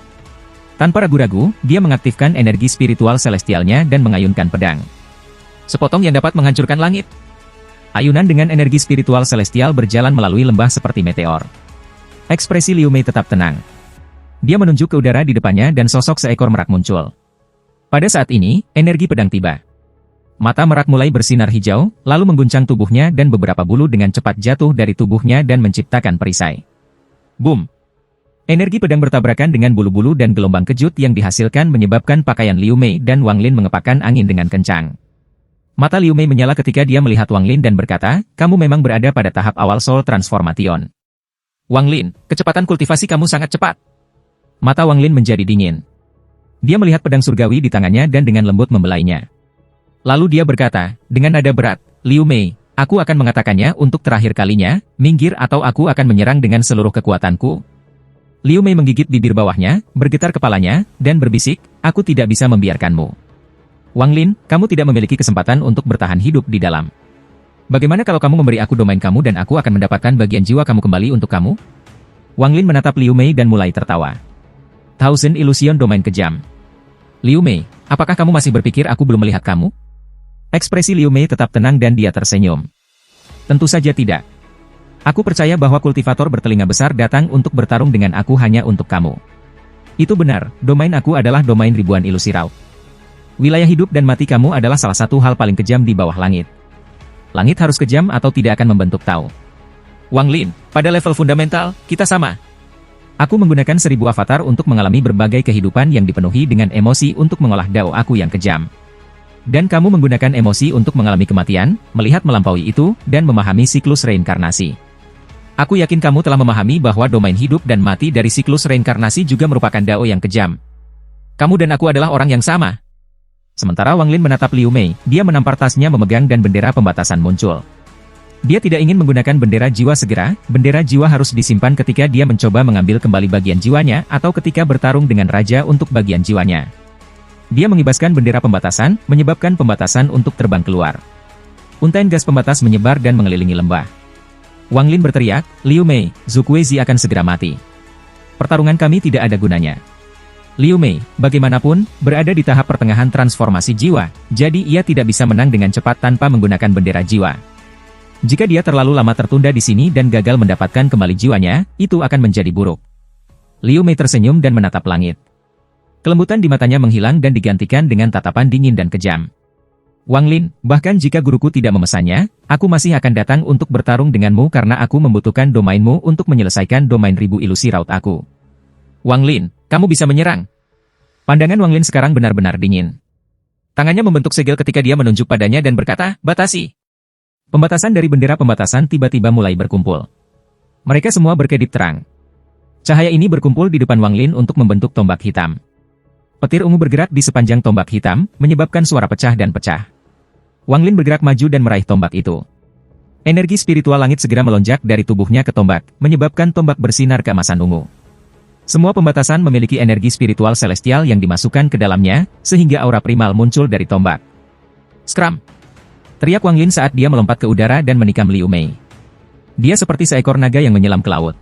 Tanpa ragu-ragu, dia mengaktifkan energi spiritual celestialnya dan mengayunkan pedang. Sepotong yang dapat menghancurkan langit. Ayunan dengan energi spiritual celestial berjalan melalui lembah seperti meteor. Ekspresi Liu Mei tetap tenang. Dia menunjuk ke udara di depannya dan sosok seekor merak muncul. Pada saat ini, energi pedang tiba. Mata merak mulai bersinar hijau, lalu mengguncang tubuhnya dan beberapa bulu dengan cepat jatuh dari tubuhnya dan menciptakan perisai. Boom! Energi pedang bertabrakan dengan bulu-bulu dan gelombang kejut yang dihasilkan menyebabkan pakaian Liu Mei dan Wang Lin mengepakkan angin dengan kencang. Mata Liu Mei menyala ketika dia melihat Wang Lin dan berkata, "Kamu memang berada pada tahap awal Soul Transformation. Wang Lin, kecepatan kultivasi kamu sangat cepat." Mata Wang Lin menjadi dingin. Dia melihat pedang surgawi di tangannya dan dengan lembut membelainya. Lalu dia berkata, dengan nada berat, "Liu Mei, aku akan mengatakannya untuk terakhir kalinya, minggir atau aku akan menyerang dengan seluruh kekuatanku." Liu Mei menggigit bibir bawahnya, bergetar kepalanya, dan berbisik, "Aku tidak bisa membiarkanmu." Wang Lin, kamu tidak memiliki kesempatan untuk bertahan hidup di dalam. Bagaimana kalau kamu memberi aku domain kamu dan aku akan mendapatkan bagian jiwa kamu kembali untuk kamu? Wang Lin menatap Liu Mei dan mulai tertawa. Thousand Illusion Domain kejam. Liu Mei, apakah kamu masih berpikir aku belum melihat kamu? Ekspresi Liu Mei tetap tenang dan dia tersenyum. Tentu saja tidak. Aku percaya bahwa kultivator bertelinga besar datang untuk bertarung dengan aku hanya untuk kamu. Itu benar, domain aku adalah domain ribuan ilusi raut. Wilayah hidup dan mati kamu adalah salah satu hal paling kejam di bawah langit. Langit harus kejam atau tidak akan membentuk Tao. Wang Lin, pada level fundamental, kita sama. Aku menggunakan 1000 avatar untuk mengalami berbagai kehidupan yang dipenuhi dengan emosi untuk mengolah Dao aku yang kejam. Dan kamu menggunakan emosi untuk mengalami kematian, melihat melampaui itu, dan memahami siklus reinkarnasi. Aku yakin kamu telah memahami bahwa domain hidup dan mati dari siklus reinkarnasi juga merupakan Dao yang kejam. Kamu dan aku adalah orang yang sama. Sementara Wang Lin menatap Liu Mei, dia menampar tasnya memegang dan bendera pembatasan muncul. Dia tidak ingin menggunakan bendera jiwa segera, bendera jiwa harus disimpan ketika dia mencoba mengambil kembali bagian jiwanya atau ketika bertarung dengan raja untuk bagian jiwanya. Dia mengibaskan bendera pembatasan, menyebabkan pembatasan untuk terbang keluar. Untaian gas pembatas menyebar dan mengelilingi lembah. Wang Lin berteriak, Liu Mei, Zhu Kuezi akan segera mati. Pertarungan kami tidak ada gunanya. Liu Mei, bagaimanapun, berada di tahap pertengahan transformasi jiwa, jadi ia tidak bisa menang dengan cepat tanpa menggunakan bendera jiwa. Jika dia terlalu lama tertunda di sini dan gagal mendapatkan kembali jiwanya, itu akan menjadi buruk. Liu Mei tersenyum dan menatap langit. Kelembutan di matanya menghilang dan digantikan dengan tatapan dingin dan kejam. Wang Lin, bahkan jika guruku tidak memesannya, aku masih akan datang untuk bertarung denganmu karena aku membutuhkan domainmu untuk menyelesaikan domain ribu ilusi raut aku. Wang Lin, kamu bisa menyerang. Pandangan Wang Lin sekarang benar-benar dingin. Tangannya membentuk segel ketika dia menunjuk padanya dan berkata, batasi. Pembatasan dari bendera pembatasan tiba-tiba mulai berkumpul. Mereka semua berkedip terang. Cahaya ini berkumpul di depan Wang Lin untuk membentuk tombak hitam. Petir ungu bergerak di sepanjang tombak hitam, menyebabkan suara pecah dan pecah. Wang Lin bergerak maju dan meraih tombak itu. Energi spiritual langit segera melonjak dari tubuhnya ke tombak, menyebabkan tombak bersinar keemasan ungu. Semua pembatasan memiliki energi spiritual celestial yang dimasukkan ke dalamnya, sehingga aura primal muncul dari tombak. Skram! Teriak Wang Lin saat dia melompat ke udara dan menikam Liu Mei. Dia seperti seekor naga yang menyelam ke laut.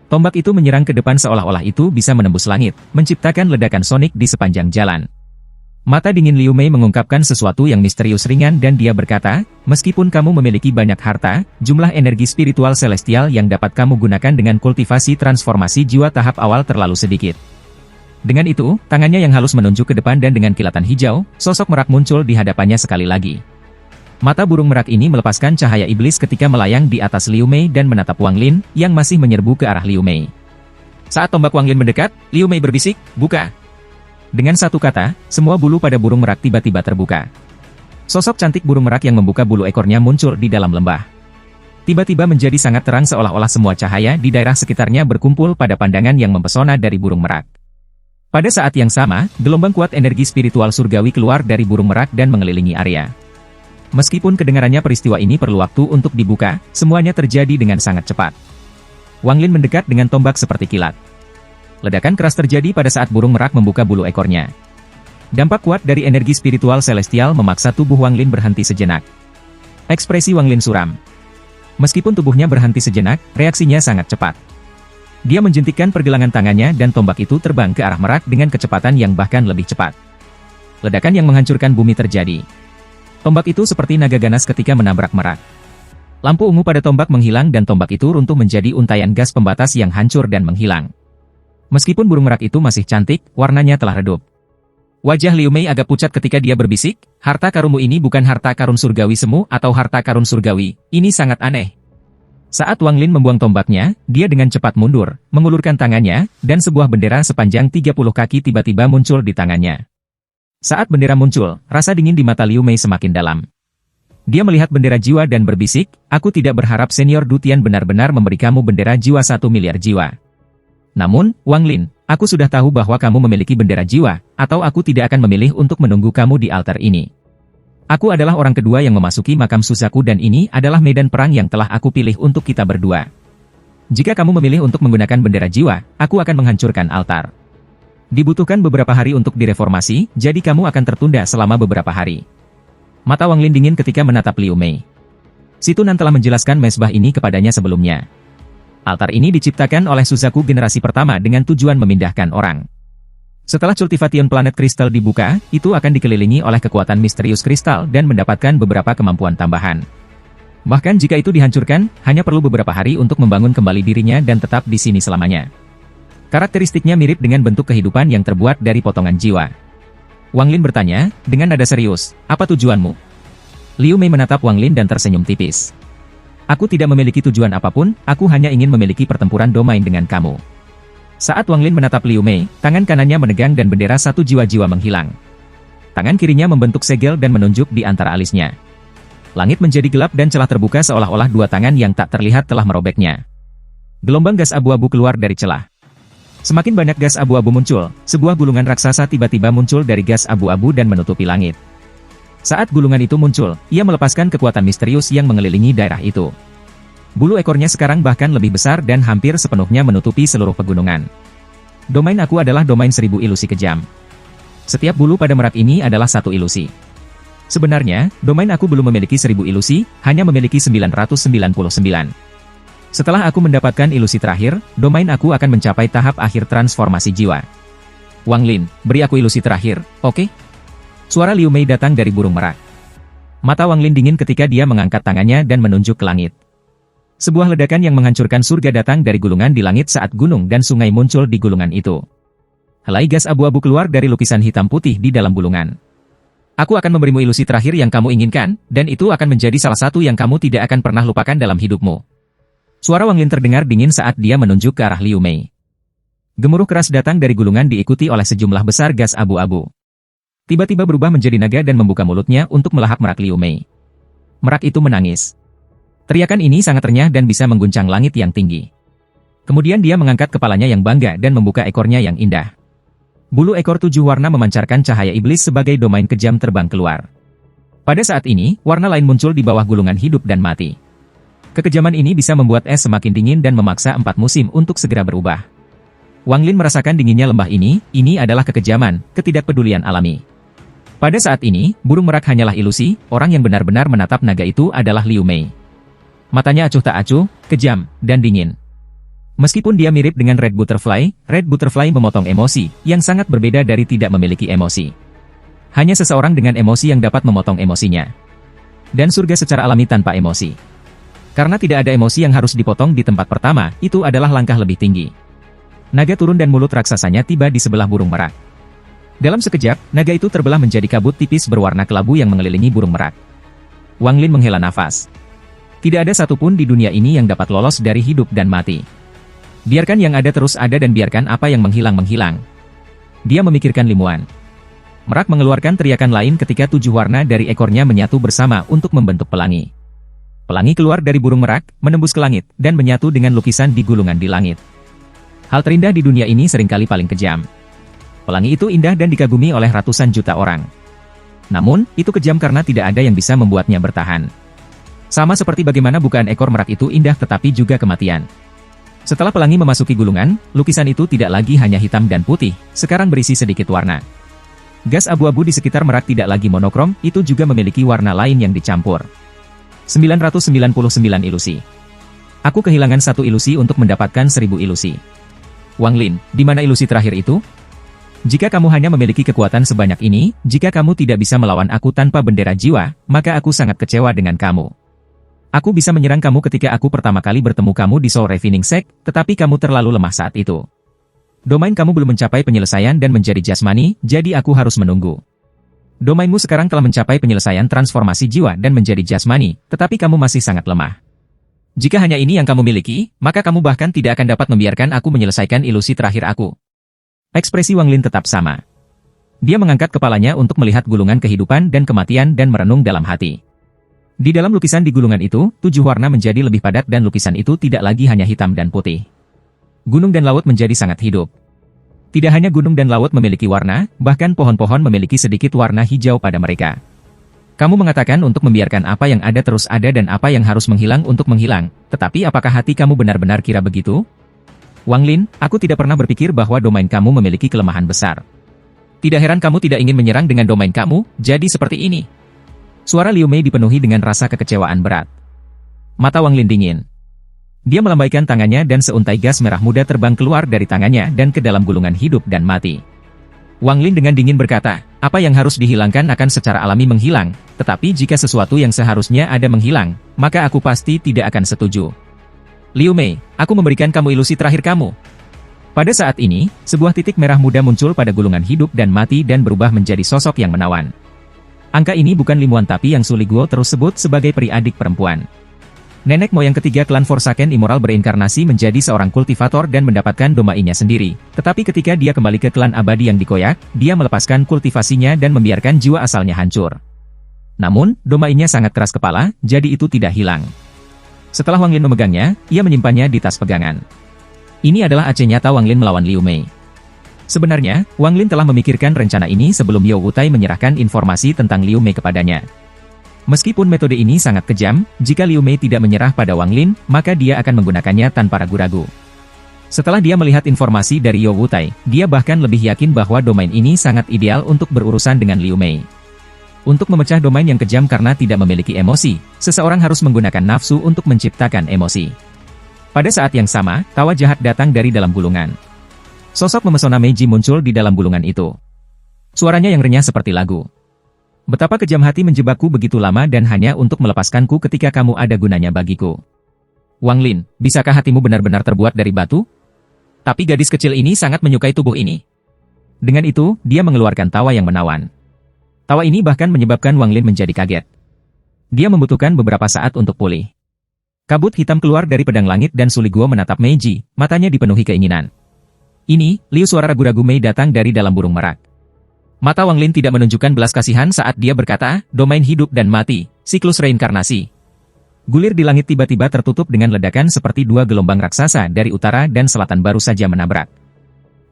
Tombak itu menyerang ke depan seolah-olah itu bisa menembus langit, menciptakan ledakan sonik di sepanjang jalan. Mata dingin Liu Mei mengungkapkan sesuatu yang misterius ringan dan dia berkata, meskipun kamu memiliki banyak harta, jumlah energi spiritual celestial yang dapat kamu gunakan dengan kultivasi transformasi jiwa tahap awal terlalu sedikit. Dengan itu, tangannya yang halus menunjuk ke depan dan dengan kilatan hijau, sosok merak muncul di hadapannya sekali lagi. Mata burung merak ini melepaskan cahaya iblis ketika melayang di atas Liu Mei dan menatap Wang Lin, yang masih menyerbu ke arah Liu Mei. Saat tombak Wang Lin mendekat, Liu Mei berbisik, buka. Dengan satu kata, semua bulu pada burung merak tiba-tiba terbuka. Sosok cantik burung merak yang membuka bulu ekornya muncul di dalam lembah. Tiba-tiba menjadi sangat terang seolah-olah semua cahaya di daerah sekitarnya berkumpul pada pandangan yang mempesona dari burung merak. Pada saat yang sama, gelombang kuat energi spiritual surgawi keluar dari burung merak dan mengelilingi area. Meskipun kedengarannya peristiwa ini perlu waktu untuk dibuka, semuanya terjadi dengan sangat cepat. Wang Lin mendekat dengan tombak seperti kilat. Ledakan keras terjadi pada saat burung merak membuka bulu ekornya. Dampak kuat dari energi spiritual celestial memaksa tubuh Wang Lin berhenti sejenak. Ekspresi Wang Lin suram. Meskipun tubuhnya berhenti sejenak, reaksinya sangat cepat. Dia menjentikkan pergelangan tangannya dan tombak itu terbang ke arah merak dengan kecepatan yang bahkan lebih cepat. Ledakan yang menghancurkan bumi terjadi. Tombak itu seperti naga ganas ketika menabrak merak. Lampu ungu pada tombak menghilang dan tombak itu runtuh menjadi untaian gas pembatas yang hancur dan menghilang. Meskipun burung merak itu masih cantik, warnanya telah redup. Wajah Liu Mei agak pucat ketika dia berbisik, harta karunmu ini bukan harta karun surgawi semu atau harta karun surgawi, ini sangat aneh. Saat Wang Lin membuang tombaknya, dia dengan cepat mundur, mengulurkan tangannya, dan sebuah bendera sepanjang 30 kaki tiba-tiba muncul di tangannya. Saat bendera muncul, rasa dingin di mata Liu Mei semakin dalam. Dia melihat bendera jiwa dan berbisik, aku tidak berharap Senior Dutian benar-benar memberi kamu bendera jiwa 1 miliar jiwa. Namun, Wang Lin, aku sudah tahu bahwa kamu memiliki bendera jiwa, atau aku tidak akan memilih untuk menunggu kamu di altar ini. Aku adalah orang kedua yang memasuki makam Suzaku dan ini adalah medan perang yang telah aku pilih untuk kita berdua. Jika kamu memilih untuk menggunakan bendera jiwa, aku akan menghancurkan altar. Dibutuhkan beberapa hari untuk direformasi, jadi kamu akan tertunda selama beberapa hari. Mata Wang Lin dingin ketika menatap Liu Mei. Si Tunan telah menjelaskan mesbah ini kepadanya sebelumnya. Altar ini diciptakan oleh Suzaku generasi pertama dengan tujuan memindahkan orang. Setelah Cultivation Planet Crystal dibuka, itu akan dikelilingi oleh kekuatan misterius kristal dan mendapatkan beberapa kemampuan tambahan. Bahkan jika itu dihancurkan, hanya perlu beberapa hari untuk membangun kembali dirinya dan tetap di sini selamanya. Karakteristiknya mirip dengan bentuk kehidupan yang terbuat dari potongan jiwa. Wang Lin bertanya, dengan nada serius, apa tujuanmu? Liu Mei menatap Wang Lin dan tersenyum tipis. Aku tidak memiliki tujuan apapun, aku hanya ingin memiliki pertempuran domain dengan kamu. Saat Wang Lin menatap Liu Mei, tangan kanannya menegang dan bendera satu jiwa-jiwa menghilang. Tangan kirinya membentuk segel dan menunjuk di antara alisnya. Langit menjadi gelap dan celah terbuka seolah-olah dua tangan yang tak terlihat telah merobeknya. Gelombang gas abu-abu keluar dari celah. Semakin banyak gas abu-abu muncul, sebuah gulungan raksasa tiba-tiba muncul dari gas abu-abu dan menutupi langit. Saat gulungan itu muncul, ia melepaskan kekuatan misterius yang mengelilingi daerah itu. Bulu ekornya sekarang bahkan lebih besar dan hampir sepenuhnya menutupi seluruh pegunungan. Domain aku adalah domain 1000 ilusi kejam. Setiap bulu pada merak ini adalah satu ilusi. Sebenarnya, domain aku belum memiliki 1000 ilusi, hanya memiliki 999. Setelah aku mendapatkan ilusi terakhir, domain aku akan mencapai tahap akhir transformasi jiwa. Wang Lin, beri aku ilusi terakhir, oke? Suara Liu Mei datang dari burung merak. Mata Wang Lin dingin ketika dia mengangkat tangannya dan menunjuk ke langit. Sebuah ledakan yang menghancurkan surga datang dari gulungan di langit saat gunung dan sungai muncul di gulungan itu. Helai gas abu-abu keluar dari lukisan hitam putih di dalam gulungan. Aku akan memberimu ilusi terakhir yang kamu inginkan, dan itu akan menjadi salah satu yang kamu tidak akan pernah lupakan dalam hidupmu. Suara Wang Lin terdengar dingin saat dia menunjuk ke arah Liu Mei. Gemuruh keras datang dari gulungan diikuti oleh sejumlah besar gas abu-abu. Tiba-tiba berubah menjadi naga dan membuka mulutnya untuk melahap merak Liu Mei. Merak itu menangis. Teriakan ini sangat renyah dan bisa mengguncang langit yang tinggi. Kemudian dia mengangkat kepalanya yang bangga dan membuka ekornya yang indah. Bulu ekor 7 warna memancarkan cahaya iblis sebagai domain kejam terbang keluar. Pada saat ini, warna lain muncul di bawah gulungan hidup dan mati. Kekejaman ini bisa membuat es semakin dingin dan memaksa 4 musim untuk segera berubah. Wang Lin merasakan dinginnya lembah ini adalah kekejaman, ketidakpedulian alami. Pada saat ini, burung merak hanyalah ilusi, orang yang benar-benar menatap naga itu adalah Liu Mei. Matanya acuh tak acuh, kejam, dan dingin. Meskipun dia mirip dengan Red Butterfly memotong emosi, yang sangat berbeda dari tidak memiliki emosi. Hanya seseorang dengan emosi yang dapat memotong emosinya. Dan surga secara alami tanpa emosi. Karena tidak ada emosi yang harus dipotong di tempat pertama, itu adalah langkah lebih tinggi. Naga turun dan mulut raksasanya tiba di sebelah burung merak. Dalam sekejap, naga itu terbelah menjadi kabut tipis berwarna kelabu yang mengelilingi burung merak. Wang Lin menghela nafas. Tidak ada satupun di dunia ini yang dapat lolos dari hidup dan mati. Biarkan yang ada terus ada dan biarkan apa yang menghilang. Dia memikirkan limuan. Merak mengeluarkan teriakan lain ketika 7 warna dari ekornya menyatu bersama untuk membentuk pelangi. Pelangi keluar dari burung merak, menembus ke langit, dan menyatu dengan lukisan di gulungan di langit. Hal terindah di dunia ini seringkali paling kejam. Pelangi itu indah dan dikagumi oleh ratusan juta orang. Namun, itu kejam karena tidak ada yang bisa membuatnya bertahan. Sama seperti bagaimana bukaan ekor merak itu indah tetapi juga kematian. Setelah pelangi memasuki gulungan, lukisan itu tidak lagi hanya hitam dan putih, sekarang berisi sedikit warna. Gas abu-abu di sekitar merak tidak lagi monokrom, itu juga memiliki warna lain yang dicampur. 999 ilusi. Aku kehilangan 1 ilusi untuk mendapatkan 1000 ilusi. Wang Lin, di mana ilusi terakhir itu? Jika kamu hanya memiliki kekuatan sebanyak ini, jika kamu tidak bisa melawan aku tanpa bendera jiwa, maka aku sangat kecewa dengan kamu. Aku bisa menyerang kamu ketika aku pertama kali bertemu kamu di Soul Refining Sect, tetapi kamu terlalu lemah saat itu. Domain kamu belum mencapai penyelesaian dan menjadi jasmani, jadi aku harus menunggu. Domainmu sekarang telah mencapai penyelesaian transformasi jiwa dan menjadi jasmani, tetapi kamu masih sangat lemah. Jika hanya ini yang kamu miliki, maka kamu bahkan tidak akan dapat membiarkan aku menyelesaikan ilusi terakhir aku. Ekspresi Wang Lin tetap sama. Dia mengangkat kepalanya untuk melihat gulungan kehidupan dan kematian dan merenung dalam hati. Di dalam lukisan di gulungan itu, 7 warna menjadi lebih padat dan lukisan itu tidak lagi hanya hitam dan putih. Gunung dan laut menjadi sangat hidup. Tidak hanya gunung dan laut memiliki warna, bahkan pohon-pohon memiliki sedikit warna hijau pada mereka. Kamu mengatakan untuk membiarkan apa yang ada terus ada dan apa yang harus menghilang untuk menghilang, tetapi apakah hati kamu benar-benar kira begitu? Wang Lin, aku tidak pernah berpikir bahwa domain kamu memiliki kelemahan besar. Tidak heran kamu tidak ingin menyerang dengan domain kamu, jadi seperti ini. Suara Liu Mei dipenuhi dengan rasa kekecewaan berat. Mata Wang Lin dingin. Dia melambaikan tangannya dan seuntai gas merah muda terbang keluar dari tangannya dan ke dalam gulungan hidup dan mati. Wang Lin dengan dingin berkata, apa yang harus dihilangkan akan secara alami menghilang, tetapi jika sesuatu yang seharusnya ada menghilang, maka aku pasti tidak akan setuju. Liu Mei, aku memberikan kamu ilusi terakhir kamu. Pada saat ini, sebuah titik merah muda muncul pada gulungan hidup dan mati dan berubah menjadi sosok yang menawan. Angka ini bukan Limuan tapi yang Su Liguo terus sebut sebagai peri adik perempuan. Nenek moyang ketiga klan Forsaken Immoral berinkarnasi menjadi seorang kultivator dan mendapatkan domainya sendiri. Tetapi ketika dia kembali ke klan abadi yang dikoyak, dia melepaskan kultivasinya dan membiarkan jiwa asalnya hancur. Namun, domainya sangat keras kepala, jadi itu tidak hilang. Setelah Wang Lin memegangnya, ia menyimpannya di tas pegangan. Ini adalah aceh nyata Wang Lin melawan Liu Mei. Sebenarnya, Wang Lin telah memikirkan rencana ini sebelum Yao Wutai menyerahkan informasi tentang Liu Mei kepadanya. Meskipun metode ini sangat kejam, jika Liu Mei tidak menyerah pada Wang Lin, maka dia akan menggunakannya tanpa ragu-ragu. Setelah dia melihat informasi dari Yao Wutai, dia bahkan lebih yakin bahwa domain ini sangat ideal untuk berurusan dengan Liu Mei. Untuk memecah domain yang kejam karena tidak memiliki emosi, seseorang harus menggunakan nafsu untuk menciptakan emosi. Pada saat yang sama, tawa jahat datang dari dalam gulungan. Sosok memesona Meiji muncul di dalam gulungan itu. Suaranya yang renyah seperti lagu. Betapa kejam hati menjebakku begitu lama dan hanya untuk melepaskanku ketika kamu ada gunanya bagiku. Wang Lin, bisakah hatimu benar-benar terbuat dari batu? Tapi gadis kecil ini sangat menyukai tubuh ini. Dengan itu, dia mengeluarkan tawa yang menawan. Tawa ini bahkan menyebabkan Wang Lin menjadi kaget. Dia membutuhkan beberapa saat untuk pulih. Kabut hitam keluar dari pedang langit dan Su Liguo menatap Meiji, matanya dipenuhi keinginan. Ini, Liu suara ragu-ragu Mei datang dari dalam burung merak. Mata Wang Lin tidak menunjukkan belas kasihan saat dia berkata, domain hidup dan mati, siklus reinkarnasi. Gulir di langit tiba-tiba tertutup dengan ledakan seperti dua gelombang raksasa dari utara dan selatan baru saja menabrak.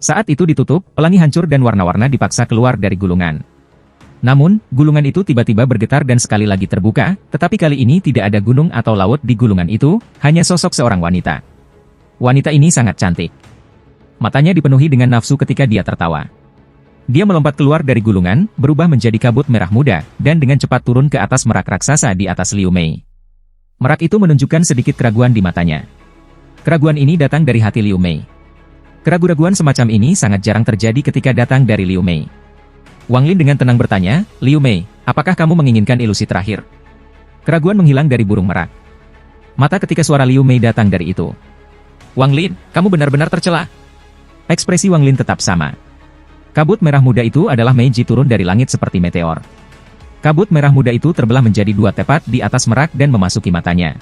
Saat itu ditutup, pelangi hancur dan warna-warna dipaksa keluar dari gulungan. Namun, gulungan itu tiba-tiba bergetar dan sekali lagi terbuka, tetapi kali ini tidak ada gunung atau laut di gulungan itu, hanya sosok seorang wanita. Wanita ini sangat cantik. Matanya dipenuhi dengan nafsu ketika dia tertawa. Dia melompat keluar dari gulungan, berubah menjadi kabut merah muda, dan dengan cepat turun ke atas merak raksasa di atas Liu Mei. Merak itu menunjukkan sedikit keraguan di matanya. Keraguan ini datang dari hati Liu Mei. Keraguan-keraguan semacam ini sangat jarang terjadi ketika datang dari Liu Mei. Wang Lin dengan tenang bertanya, Liu Mei, apakah kamu menginginkan ilusi terakhir? Keraguan menghilang dari burung merak. Mata ketika suara Liu Mei datang dari itu. Wang Lin, kamu benar-benar tercela. Ekspresi Wang Lin tetap sama. Kabut merah muda itu adalah Meiji turun dari langit seperti meteor. Kabut merah muda itu terbelah menjadi dua tepat di atas merak dan memasuki matanya.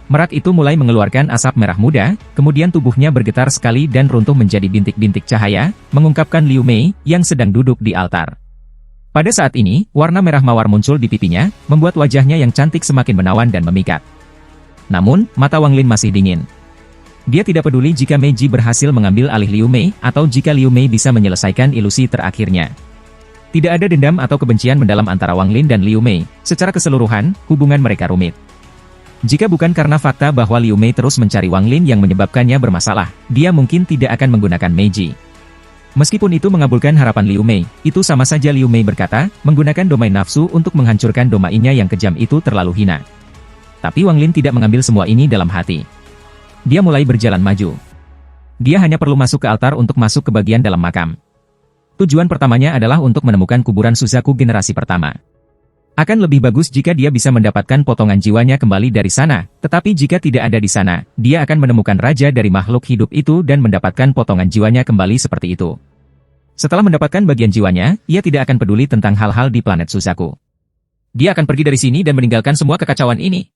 Merak itu mulai mengeluarkan asap merah muda, kemudian tubuhnya bergetar sekali dan runtuh menjadi bintik-bintik cahaya, mengungkapkan Liu Mei yang sedang duduk di altar. Pada saat ini, warna merah mawar muncul di pipinya, membuat wajahnya yang cantik semakin menawan dan memikat. Namun, mata Wang Lin masih dingin. Dia tidak peduli jika Meiji berhasil mengambil alih Liu Mei, atau jika Liu Mei bisa menyelesaikan ilusi terakhirnya. Tidak ada dendam atau kebencian mendalam antara Wang Lin dan Liu Mei, secara keseluruhan, hubungan mereka rumit. Jika bukan karena fakta bahwa Liu Mei terus mencari Wang Lin yang menyebabkannya bermasalah, dia mungkin tidak akan menggunakan Meiji. Meskipun itu mengabulkan harapan Liu Mei, itu sama saja Liu Mei berkata, menggunakan domain nafsu untuk menghancurkan domainnya yang kejam itu terlalu hina. Tapi Wang Lin tidak mengambil semua ini dalam hati. Dia mulai berjalan maju. Dia hanya perlu masuk ke altar untuk masuk ke bagian dalam makam. Tujuan pertamanya adalah untuk menemukan kuburan Suzaku generasi pertama. Akan lebih bagus jika dia bisa mendapatkan potongan jiwanya kembali dari sana, tetapi jika tidak ada di sana, dia akan menemukan raja dari makhluk hidup itu dan mendapatkan potongan jiwanya kembali seperti itu. Setelah mendapatkan bagian jiwanya, ia tidak akan peduli tentang hal-hal di planet Suzaku. Dia akan pergi dari sini dan meninggalkan semua kekacauan ini.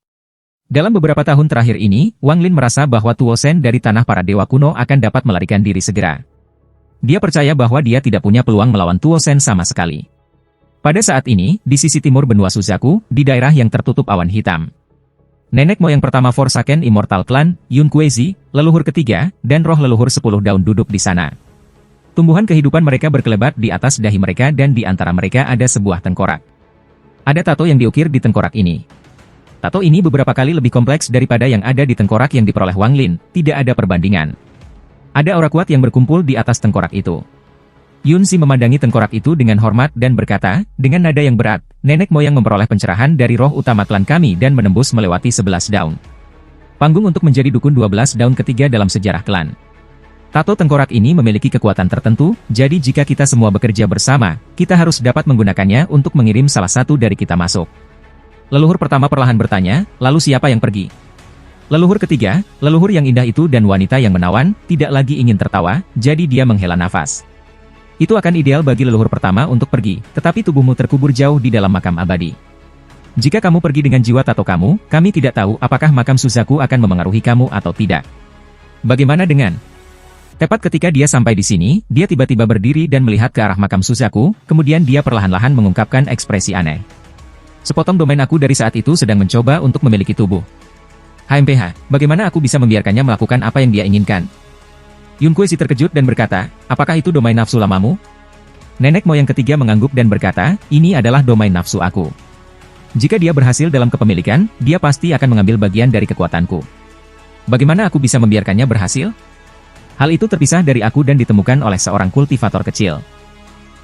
Dalam beberapa tahun terakhir ini, Wang Lin merasa bahwa Tuo Shen dari tanah para dewa kuno akan dapat melarikan diri segera. Dia percaya bahwa dia tidak punya peluang melawan Tuo Shen sama sekali. Pada saat ini, di sisi timur benua Suzaku, di daerah yang tertutup awan hitam. Nenek moyang pertama Forsaken Immortal Clan, Yun Kuezi, leluhur ketiga, dan roh leluhur 10 daun duduk di sana. Tumbuhan kehidupan mereka berkelebat di atas dahi mereka dan di antara mereka ada sebuah tengkorak. Ada tato yang diukir di tengkorak ini. Tato ini beberapa kali lebih kompleks daripada yang ada di tengkorak yang diperoleh Wang Lin, tidak ada perbandingan. Ada aura kuat yang berkumpul di atas tengkorak itu. Yunsi memandangi tengkorak itu dengan hormat dan berkata, dengan nada yang berat, nenek moyang memperoleh pencerahan dari roh utama klan kami dan menembus melewati 11 daun. Panggung untuk menjadi dukun 12 daun ketiga dalam sejarah klan. Tato tengkorak ini memiliki kekuatan tertentu, jadi jika kita semua bekerja bersama, kita harus dapat menggunakannya untuk mengirim salah satu dari kita masuk. Leluhur pertama perlahan bertanya, lalu siapa yang pergi? Leluhur ketiga, leluhur yang indah itu dan wanita yang menawan, tidak lagi ingin tertawa, jadi dia menghela nafas. Itu akan ideal bagi leluhur pertama untuk pergi, tetapi tubuhmu terkubur jauh di dalam makam abadi. Jika kamu pergi dengan jiwa tato kamu, kami tidak tahu apakah makam Suzaku akan memengaruhi kamu atau tidak. Bagaimana dengan... Tepat ketika dia sampai di sini, dia tiba-tiba berdiri dan melihat ke arah makam Suzaku, kemudian dia perlahan-lahan mengungkapkan ekspresi aneh. Sepotong domain aku dari saat itu sedang mencoba untuk memiliki tubuh. HMPH, bagaimana aku bisa membiarkannya melakukan apa yang dia inginkan? Yunkui si terkejut dan berkata, apakah itu domain nafsu lamamu? Nenek moyang ketiga mengangguk dan berkata, ini adalah domain nafsu aku. Jika dia berhasil dalam kepemilikan, dia pasti akan mengambil bagian dari kekuatanku. Bagaimana aku bisa membiarkannya berhasil? Hal itu terpisah dari aku dan ditemukan oleh seorang kultivator kecil.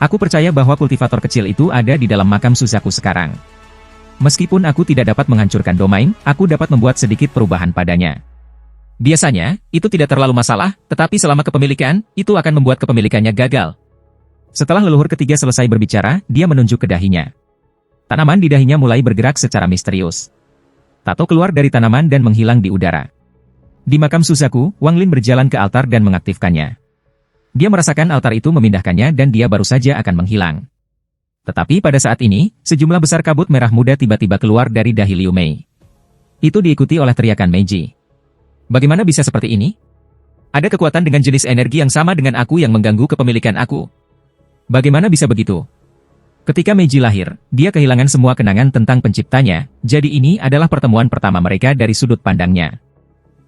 Aku percaya bahwa kultivator kecil itu ada di dalam makam Suzaku sekarang. Meskipun aku tidak dapat menghancurkan domain, aku dapat membuat sedikit perubahan padanya. Biasanya, itu tidak terlalu masalah, tetapi selama kepemilikan, itu akan membuat kepemilikannya gagal. Setelah leluhur ketiga selesai berbicara, dia menunjuk ke dahinya. Tanaman di dahinya mulai bergerak secara misterius. Tato keluar dari tanaman dan menghilang di udara. Di makam Suzaku, Wang Lin berjalan ke altar dan mengaktifkannya. Dia merasakan altar itu memindahkannya dan dia baru saja akan menghilang. Tetapi pada saat ini, sejumlah besar kabut merah muda tiba-tiba keluar dari dahi Liu Mei. Itu diikuti oleh teriakan Meiji. Bagaimana bisa seperti ini? Ada kekuatan dengan jenis energi yang sama dengan aku yang mengganggu kepemilikan aku. Bagaimana bisa begitu? Ketika Meiji lahir, dia kehilangan semua kenangan tentang penciptanya, jadi ini adalah pertemuan pertama mereka dari sudut pandangnya.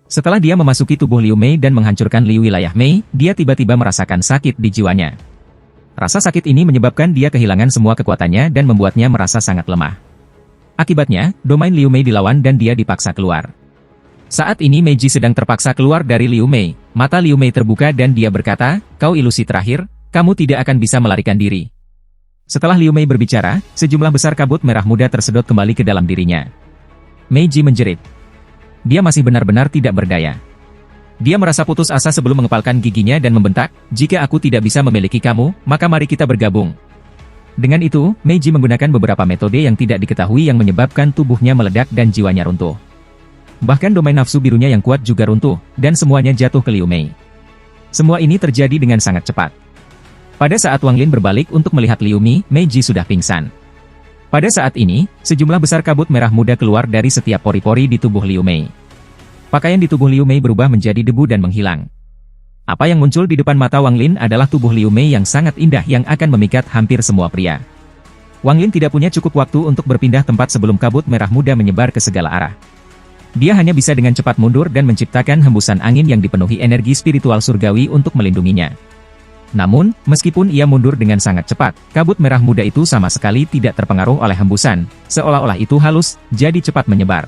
Setelah dia memasuki tubuh Liu Mei dan menghancurkan Liu wilayah Mei, dia tiba-tiba merasakan sakit di jiwanya. Rasa sakit ini menyebabkan dia kehilangan semua kekuatannya dan membuatnya merasa sangat lemah. Akibatnya, domain Liu Mei dilawan dan dia dipaksa keluar. Saat ini Meiji sedang terpaksa keluar dari Liu Mei. Mata Liu Mei terbuka dan dia berkata, kau ilusi terakhir, kamu tidak akan bisa melarikan diri. Setelah Liu Mei berbicara, sejumlah besar kabut merah muda tersedot kembali ke dalam dirinya. Meiji menjerit. Dia masih benar-benar tidak berdaya. Dia merasa putus asa sebelum mengepalkan giginya dan membentak, jika aku tidak bisa memiliki kamu, maka mari kita bergabung. Dengan itu, Meiji menggunakan beberapa metode yang tidak diketahui yang menyebabkan tubuhnya meledak dan jiwanya runtuh. Bahkan domain nafsu birunya yang kuat juga runtuh, dan semuanya jatuh ke Liu Mei. Semua ini terjadi dengan sangat cepat. Pada saat Wang Lin berbalik untuk melihat Liu Mei, Meiji sudah pingsan. Pada saat ini, sejumlah besar kabut merah muda keluar dari setiap pori-pori di tubuh Liu Mei. Pakaian di tubuh Liu Mei berubah menjadi debu dan menghilang. Apa yang muncul di depan mata Wang Lin adalah tubuh Liu Mei yang sangat indah yang akan memikat hampir semua pria. Wang Lin tidak punya cukup waktu untuk berpindah tempat sebelum kabut merah muda menyebar ke segala arah. Dia hanya bisa dengan cepat mundur dan menciptakan hembusan angin yang dipenuhi energi spiritual surgawi untuk melindunginya. Namun, meskipun ia mundur dengan sangat cepat, kabut merah muda itu sama sekali tidak terpengaruh oleh hembusan, seolah-olah itu halus, jadi cepat menyebar.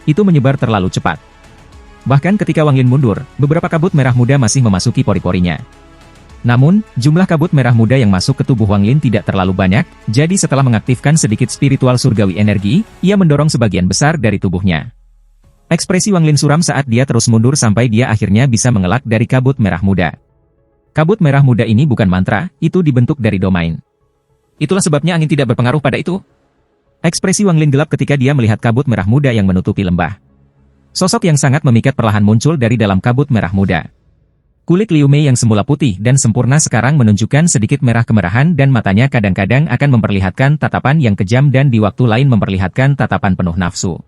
Itu menyebar terlalu cepat. Bahkan ketika Wang Lin mundur, beberapa kabut merah muda masih memasuki pori-porinya. Namun, jumlah kabut merah muda yang masuk ke tubuh Wang Lin tidak terlalu banyak, jadi setelah mengaktifkan sedikit spiritual surgawi energi, ia mendorong sebagian besar dari tubuhnya. Ekspresi Wang Lin suram saat dia terus mundur sampai dia akhirnya bisa mengelak dari kabut merah muda. Kabut merah muda ini bukan mantra, itu dibentuk dari domain. Itulah sebabnya angin tidak berpengaruh pada itu. Ekspresi Wang Lin gelap ketika dia melihat kabut merah muda yang menutupi lembah. Sosok yang sangat memikat perlahan muncul dari dalam kabut merah muda. Kulit Liu Mei yang semula putih dan sempurna sekarang menunjukkan sedikit merah kemerahan dan matanya kadang-kadang akan memperlihatkan tatapan yang kejam dan di waktu lain memperlihatkan tatapan penuh nafsu.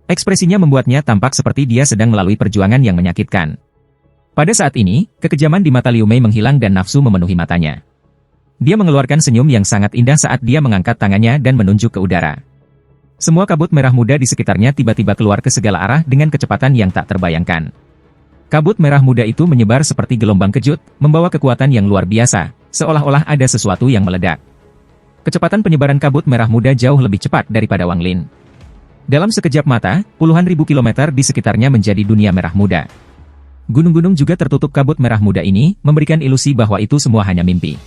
Ekspresinya membuatnya tampak seperti dia sedang melalui perjuangan yang menyakitkan. Pada saat ini, kekejaman di mata Liu Mei menghilang dan nafsu memenuhi matanya. Dia mengeluarkan senyum yang sangat indah saat dia mengangkat tangannya dan menunjuk ke udara. Semua kabut merah muda di sekitarnya tiba-tiba keluar ke segala arah dengan kecepatan yang tak terbayangkan. Kabut merah muda itu menyebar seperti gelombang kejut, membawa kekuatan yang luar biasa, seolah-olah ada sesuatu yang meledak. Kecepatan penyebaran kabut merah muda jauh lebih cepat daripada Wang Lin. Dalam sekejap mata, puluhan ribu kilometer di sekitarnya menjadi dunia merah muda. Gunung-gunung juga tertutup kabut merah muda ini, memberikan ilusi bahwa itu semua hanya mimpi.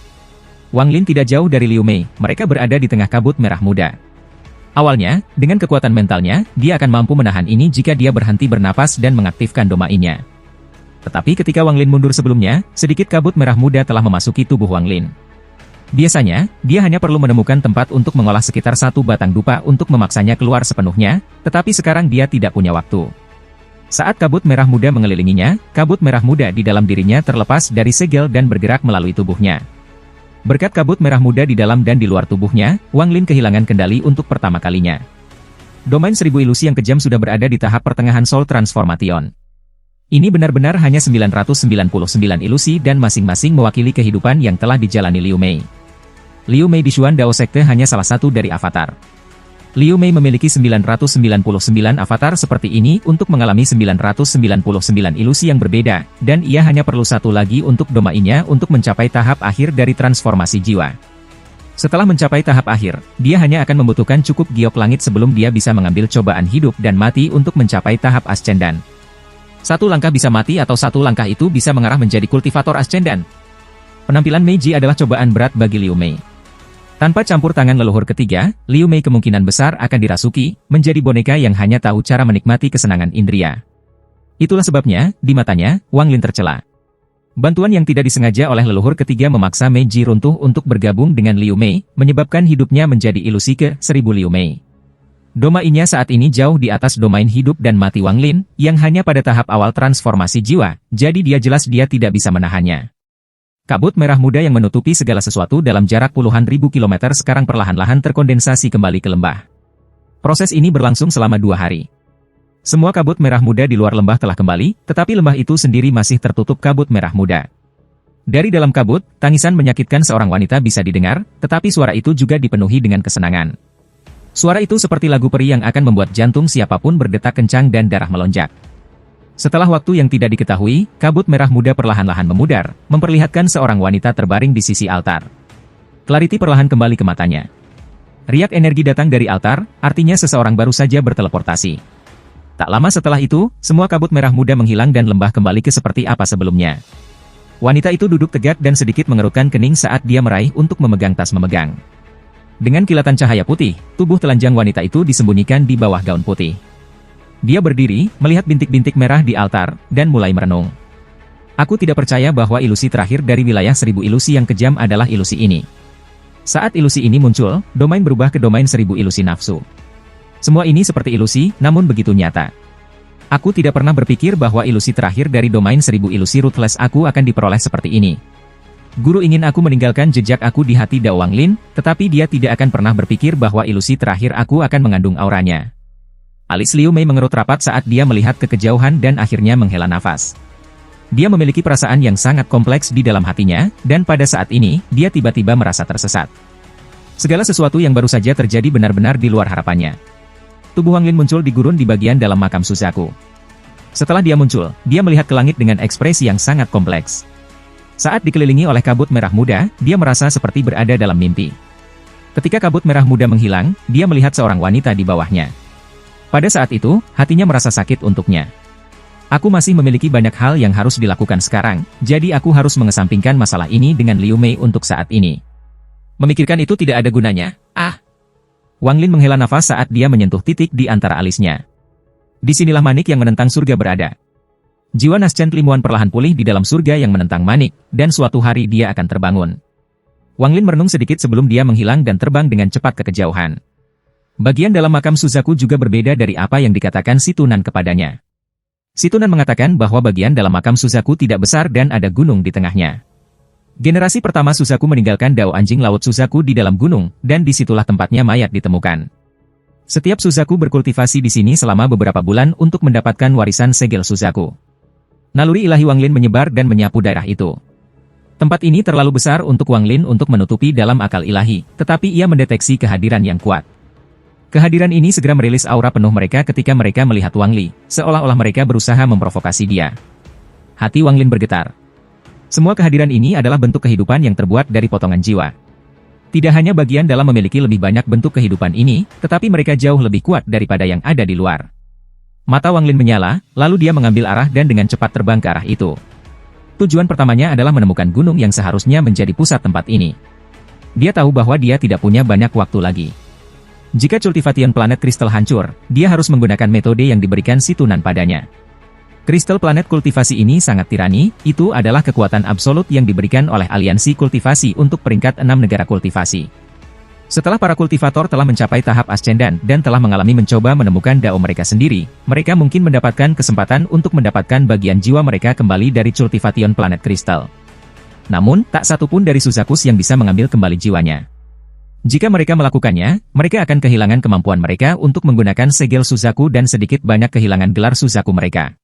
Wang Lin tidak jauh dari Liu Mei, mereka berada di tengah kabut merah muda. Awalnya, dengan kekuatan mentalnya, dia akan mampu menahan ini jika dia berhenti bernapas dan mengaktifkan domainnya. Tetapi ketika Wang Lin mundur sebelumnya, sedikit kabut merah muda telah memasuki tubuh Wang Lin. Biasanya, dia hanya perlu menemukan tempat untuk mengolah sekitar satu batang dupa untuk memaksanya keluar sepenuhnya, tetapi sekarang dia tidak punya waktu. Saat kabut merah muda mengelilinginya, kabut merah muda di dalam dirinya terlepas dari segel dan bergerak melalui tubuhnya. Berkat kabut merah muda di dalam dan di luar tubuhnya, Wang Lin kehilangan kendali untuk pertama kalinya. Domain 1000 ilusi yang kejam sudah berada di tahap pertengahan Soul Transformation. Ini benar-benar hanya 999 ilusi dan masing-masing mewakili kehidupan yang telah dijalani Liu Mei. Liu Mei di Xuan Dao Sekte hanya salah satu dari avatar. Liu Mei memiliki 999 avatar seperti ini untuk mengalami 999 ilusi yang berbeda, dan ia hanya perlu satu lagi untuk domainnya untuk mencapai tahap akhir dari transformasi jiwa. Setelah mencapai tahap akhir, dia hanya akan membutuhkan cukup giok langit sebelum dia bisa mengambil cobaan hidup dan mati untuk mencapai tahap Ascendan. Satu langkah bisa mati atau satu langkah itu bisa mengarah menjadi kultivator Ascendan. Penampilan Meiji adalah cobaan berat bagi Liu Mei. Tanpa campur tangan leluhur ketiga, Liu Mei kemungkinan besar akan dirasuki, menjadi boneka yang hanya tahu cara menikmati kesenangan indria. Itulah sebabnya, di matanya, Wang Lin tercela. Bantuan yang tidak disengaja oleh leluhur ketiga memaksa Meiji runtuh untuk bergabung dengan Liu Mei, menyebabkan hidupnya menjadi ilusi ke-1000 Liu Mei. Domainnya saat ini jauh di atas domain hidup dan mati Wang Lin, yang hanya pada tahap awal transformasi jiwa, jadi dia jelas dia tidak bisa menahannya. Kabut merah muda yang menutupi segala sesuatu dalam jarak puluhan ribu kilometer sekarang perlahan-lahan terkondensasi kembali ke lembah. Proses ini berlangsung selama 2 hari. Semua kabut merah muda di luar lembah telah kembali, tetapi lembah itu sendiri masih tertutup kabut merah muda. Dari dalam kabut, tangisan menyakitkan seorang wanita bisa didengar, tetapi suara itu juga dipenuhi dengan kesenangan. Suara itu seperti lagu peri yang akan membuat jantung siapapun berdetak kencang dan darah melonjak. Setelah waktu yang tidak diketahui, kabut merah muda perlahan-lahan memudar, memperlihatkan seorang wanita terbaring di sisi altar. Clarity perlahan kembali ke matanya. Riak energi datang dari altar, artinya seseorang baru saja berteleportasi. Tak lama setelah itu, semua kabut merah muda menghilang dan lembah kembali ke seperti apa sebelumnya. Wanita itu duduk tegak dan sedikit mengerutkan kening saat dia meraih untuk memegang tas memegang. Dengan kilatan cahaya putih, tubuh telanjang wanita itu disembunyikan di bawah gaun putih. Dia berdiri, melihat bintik-bintik merah di altar, dan mulai merenung. Aku tidak percaya bahwa ilusi terakhir dari wilayah 1000 ilusi yang kejam adalah ilusi ini. Saat ilusi ini muncul, domain berubah ke domain 1000 ilusi nafsu. Semua ini seperti ilusi, namun begitu nyata. Aku tidak pernah berpikir bahwa ilusi terakhir dari domain 1000 ilusi ruthless aku akan diperoleh seperti ini. Guru ingin aku meninggalkan jejak aku di hati Dao Wang Lin, tetapi dia tidak akan pernah berpikir bahwa ilusi terakhir aku akan mengandung auranya. Alis Liu Mei mengerut rapat saat dia melihat ke kejauhan dan akhirnya menghela nafas. Dia memiliki perasaan yang sangat kompleks di dalam hatinya, dan pada saat ini, dia tiba-tiba merasa tersesat. Segala sesuatu yang baru saja terjadi benar-benar di luar harapannya. Tubuh Wang Lin muncul di gurun di bagian dalam makam Suzaku. Setelah dia muncul, dia melihat ke langit dengan ekspresi yang sangat kompleks. Saat dikelilingi oleh kabut merah muda, dia merasa seperti berada dalam mimpi. Ketika kabut merah muda menghilang, dia melihat seorang wanita di bawahnya. Pada saat itu, hatinya merasa sakit untuknya. Aku masih memiliki banyak hal yang harus dilakukan sekarang, jadi aku harus mengesampingkan masalah ini dengan Liu Mei untuk saat ini. Memikirkan itu tidak ada gunanya. Wang Lin menghela nafas saat dia menyentuh titik di antara alisnya. Disinilah manik yang menentang surga berada. Jiwa Naschen Limuan perlahan pulih di dalam surga yang menentang manik, dan suatu hari dia akan terbangun. Wang Lin merenung sedikit sebelum dia menghilang dan terbang dengan cepat ke kejauhan. Bagian dalam makam Suzaku juga berbeda dari apa yang dikatakan si Tunan kepadanya. Si Tunan mengatakan bahwa bagian dalam makam Suzaku tidak besar dan ada gunung di tengahnya. Generasi pertama Suzaku meninggalkan Dao Anjing Laut Suzaku di dalam gunung, dan disitulah tempatnya mayat ditemukan. Setiap Suzaku berkultivasi di sini selama beberapa bulan untuk mendapatkan warisan segel Suzaku. Naluri ilahi Wang Lin menyebar dan menyapu daerah itu. Tempat ini terlalu besar untuk Wang Lin untuk menutupi dalam akal ilahi, tetapi ia mendeteksi kehadiran yang kuat. Kehadiran ini segera merilis aura penuh mereka ketika mereka melihat Wang Li, seolah-olah mereka berusaha memprovokasi dia. Hati Wang Lin bergetar. Semua kehadiran ini adalah bentuk kehidupan yang terbuat dari potongan jiwa. Tidak hanya bagian dalam memiliki lebih banyak bentuk kehidupan ini, tetapi mereka jauh lebih kuat daripada yang ada di luar. Mata Wang Lin menyala, lalu dia mengambil arah dan dengan cepat terbang ke arah itu. Tujuan pertamanya adalah menemukan gunung yang seharusnya menjadi pusat tempat ini. Dia tahu bahwa dia tidak punya banyak waktu lagi. Jika cultivation planet kristal hancur, dia harus menggunakan metode yang diberikan si Tunan padanya. Kristal planet kultivasi ini sangat tirani, itu adalah kekuatan absolut yang diberikan oleh aliansi kultivasi untuk peringkat 6 negara kultivasi. Setelah para kultivator telah mencapai tahap ascendan dan telah mengalami mencoba menemukan dao mereka sendiri, mereka mungkin mendapatkan kesempatan untuk mendapatkan bagian jiwa mereka kembali dari cultivation planet kristal. Namun, tak satu pun dari Suzakus yang bisa mengambil kembali jiwanya. Jika mereka melakukannya, mereka akan kehilangan kemampuan mereka untuk menggunakan segel Suzaku dan sedikit banyak kehilangan gelar Suzaku mereka.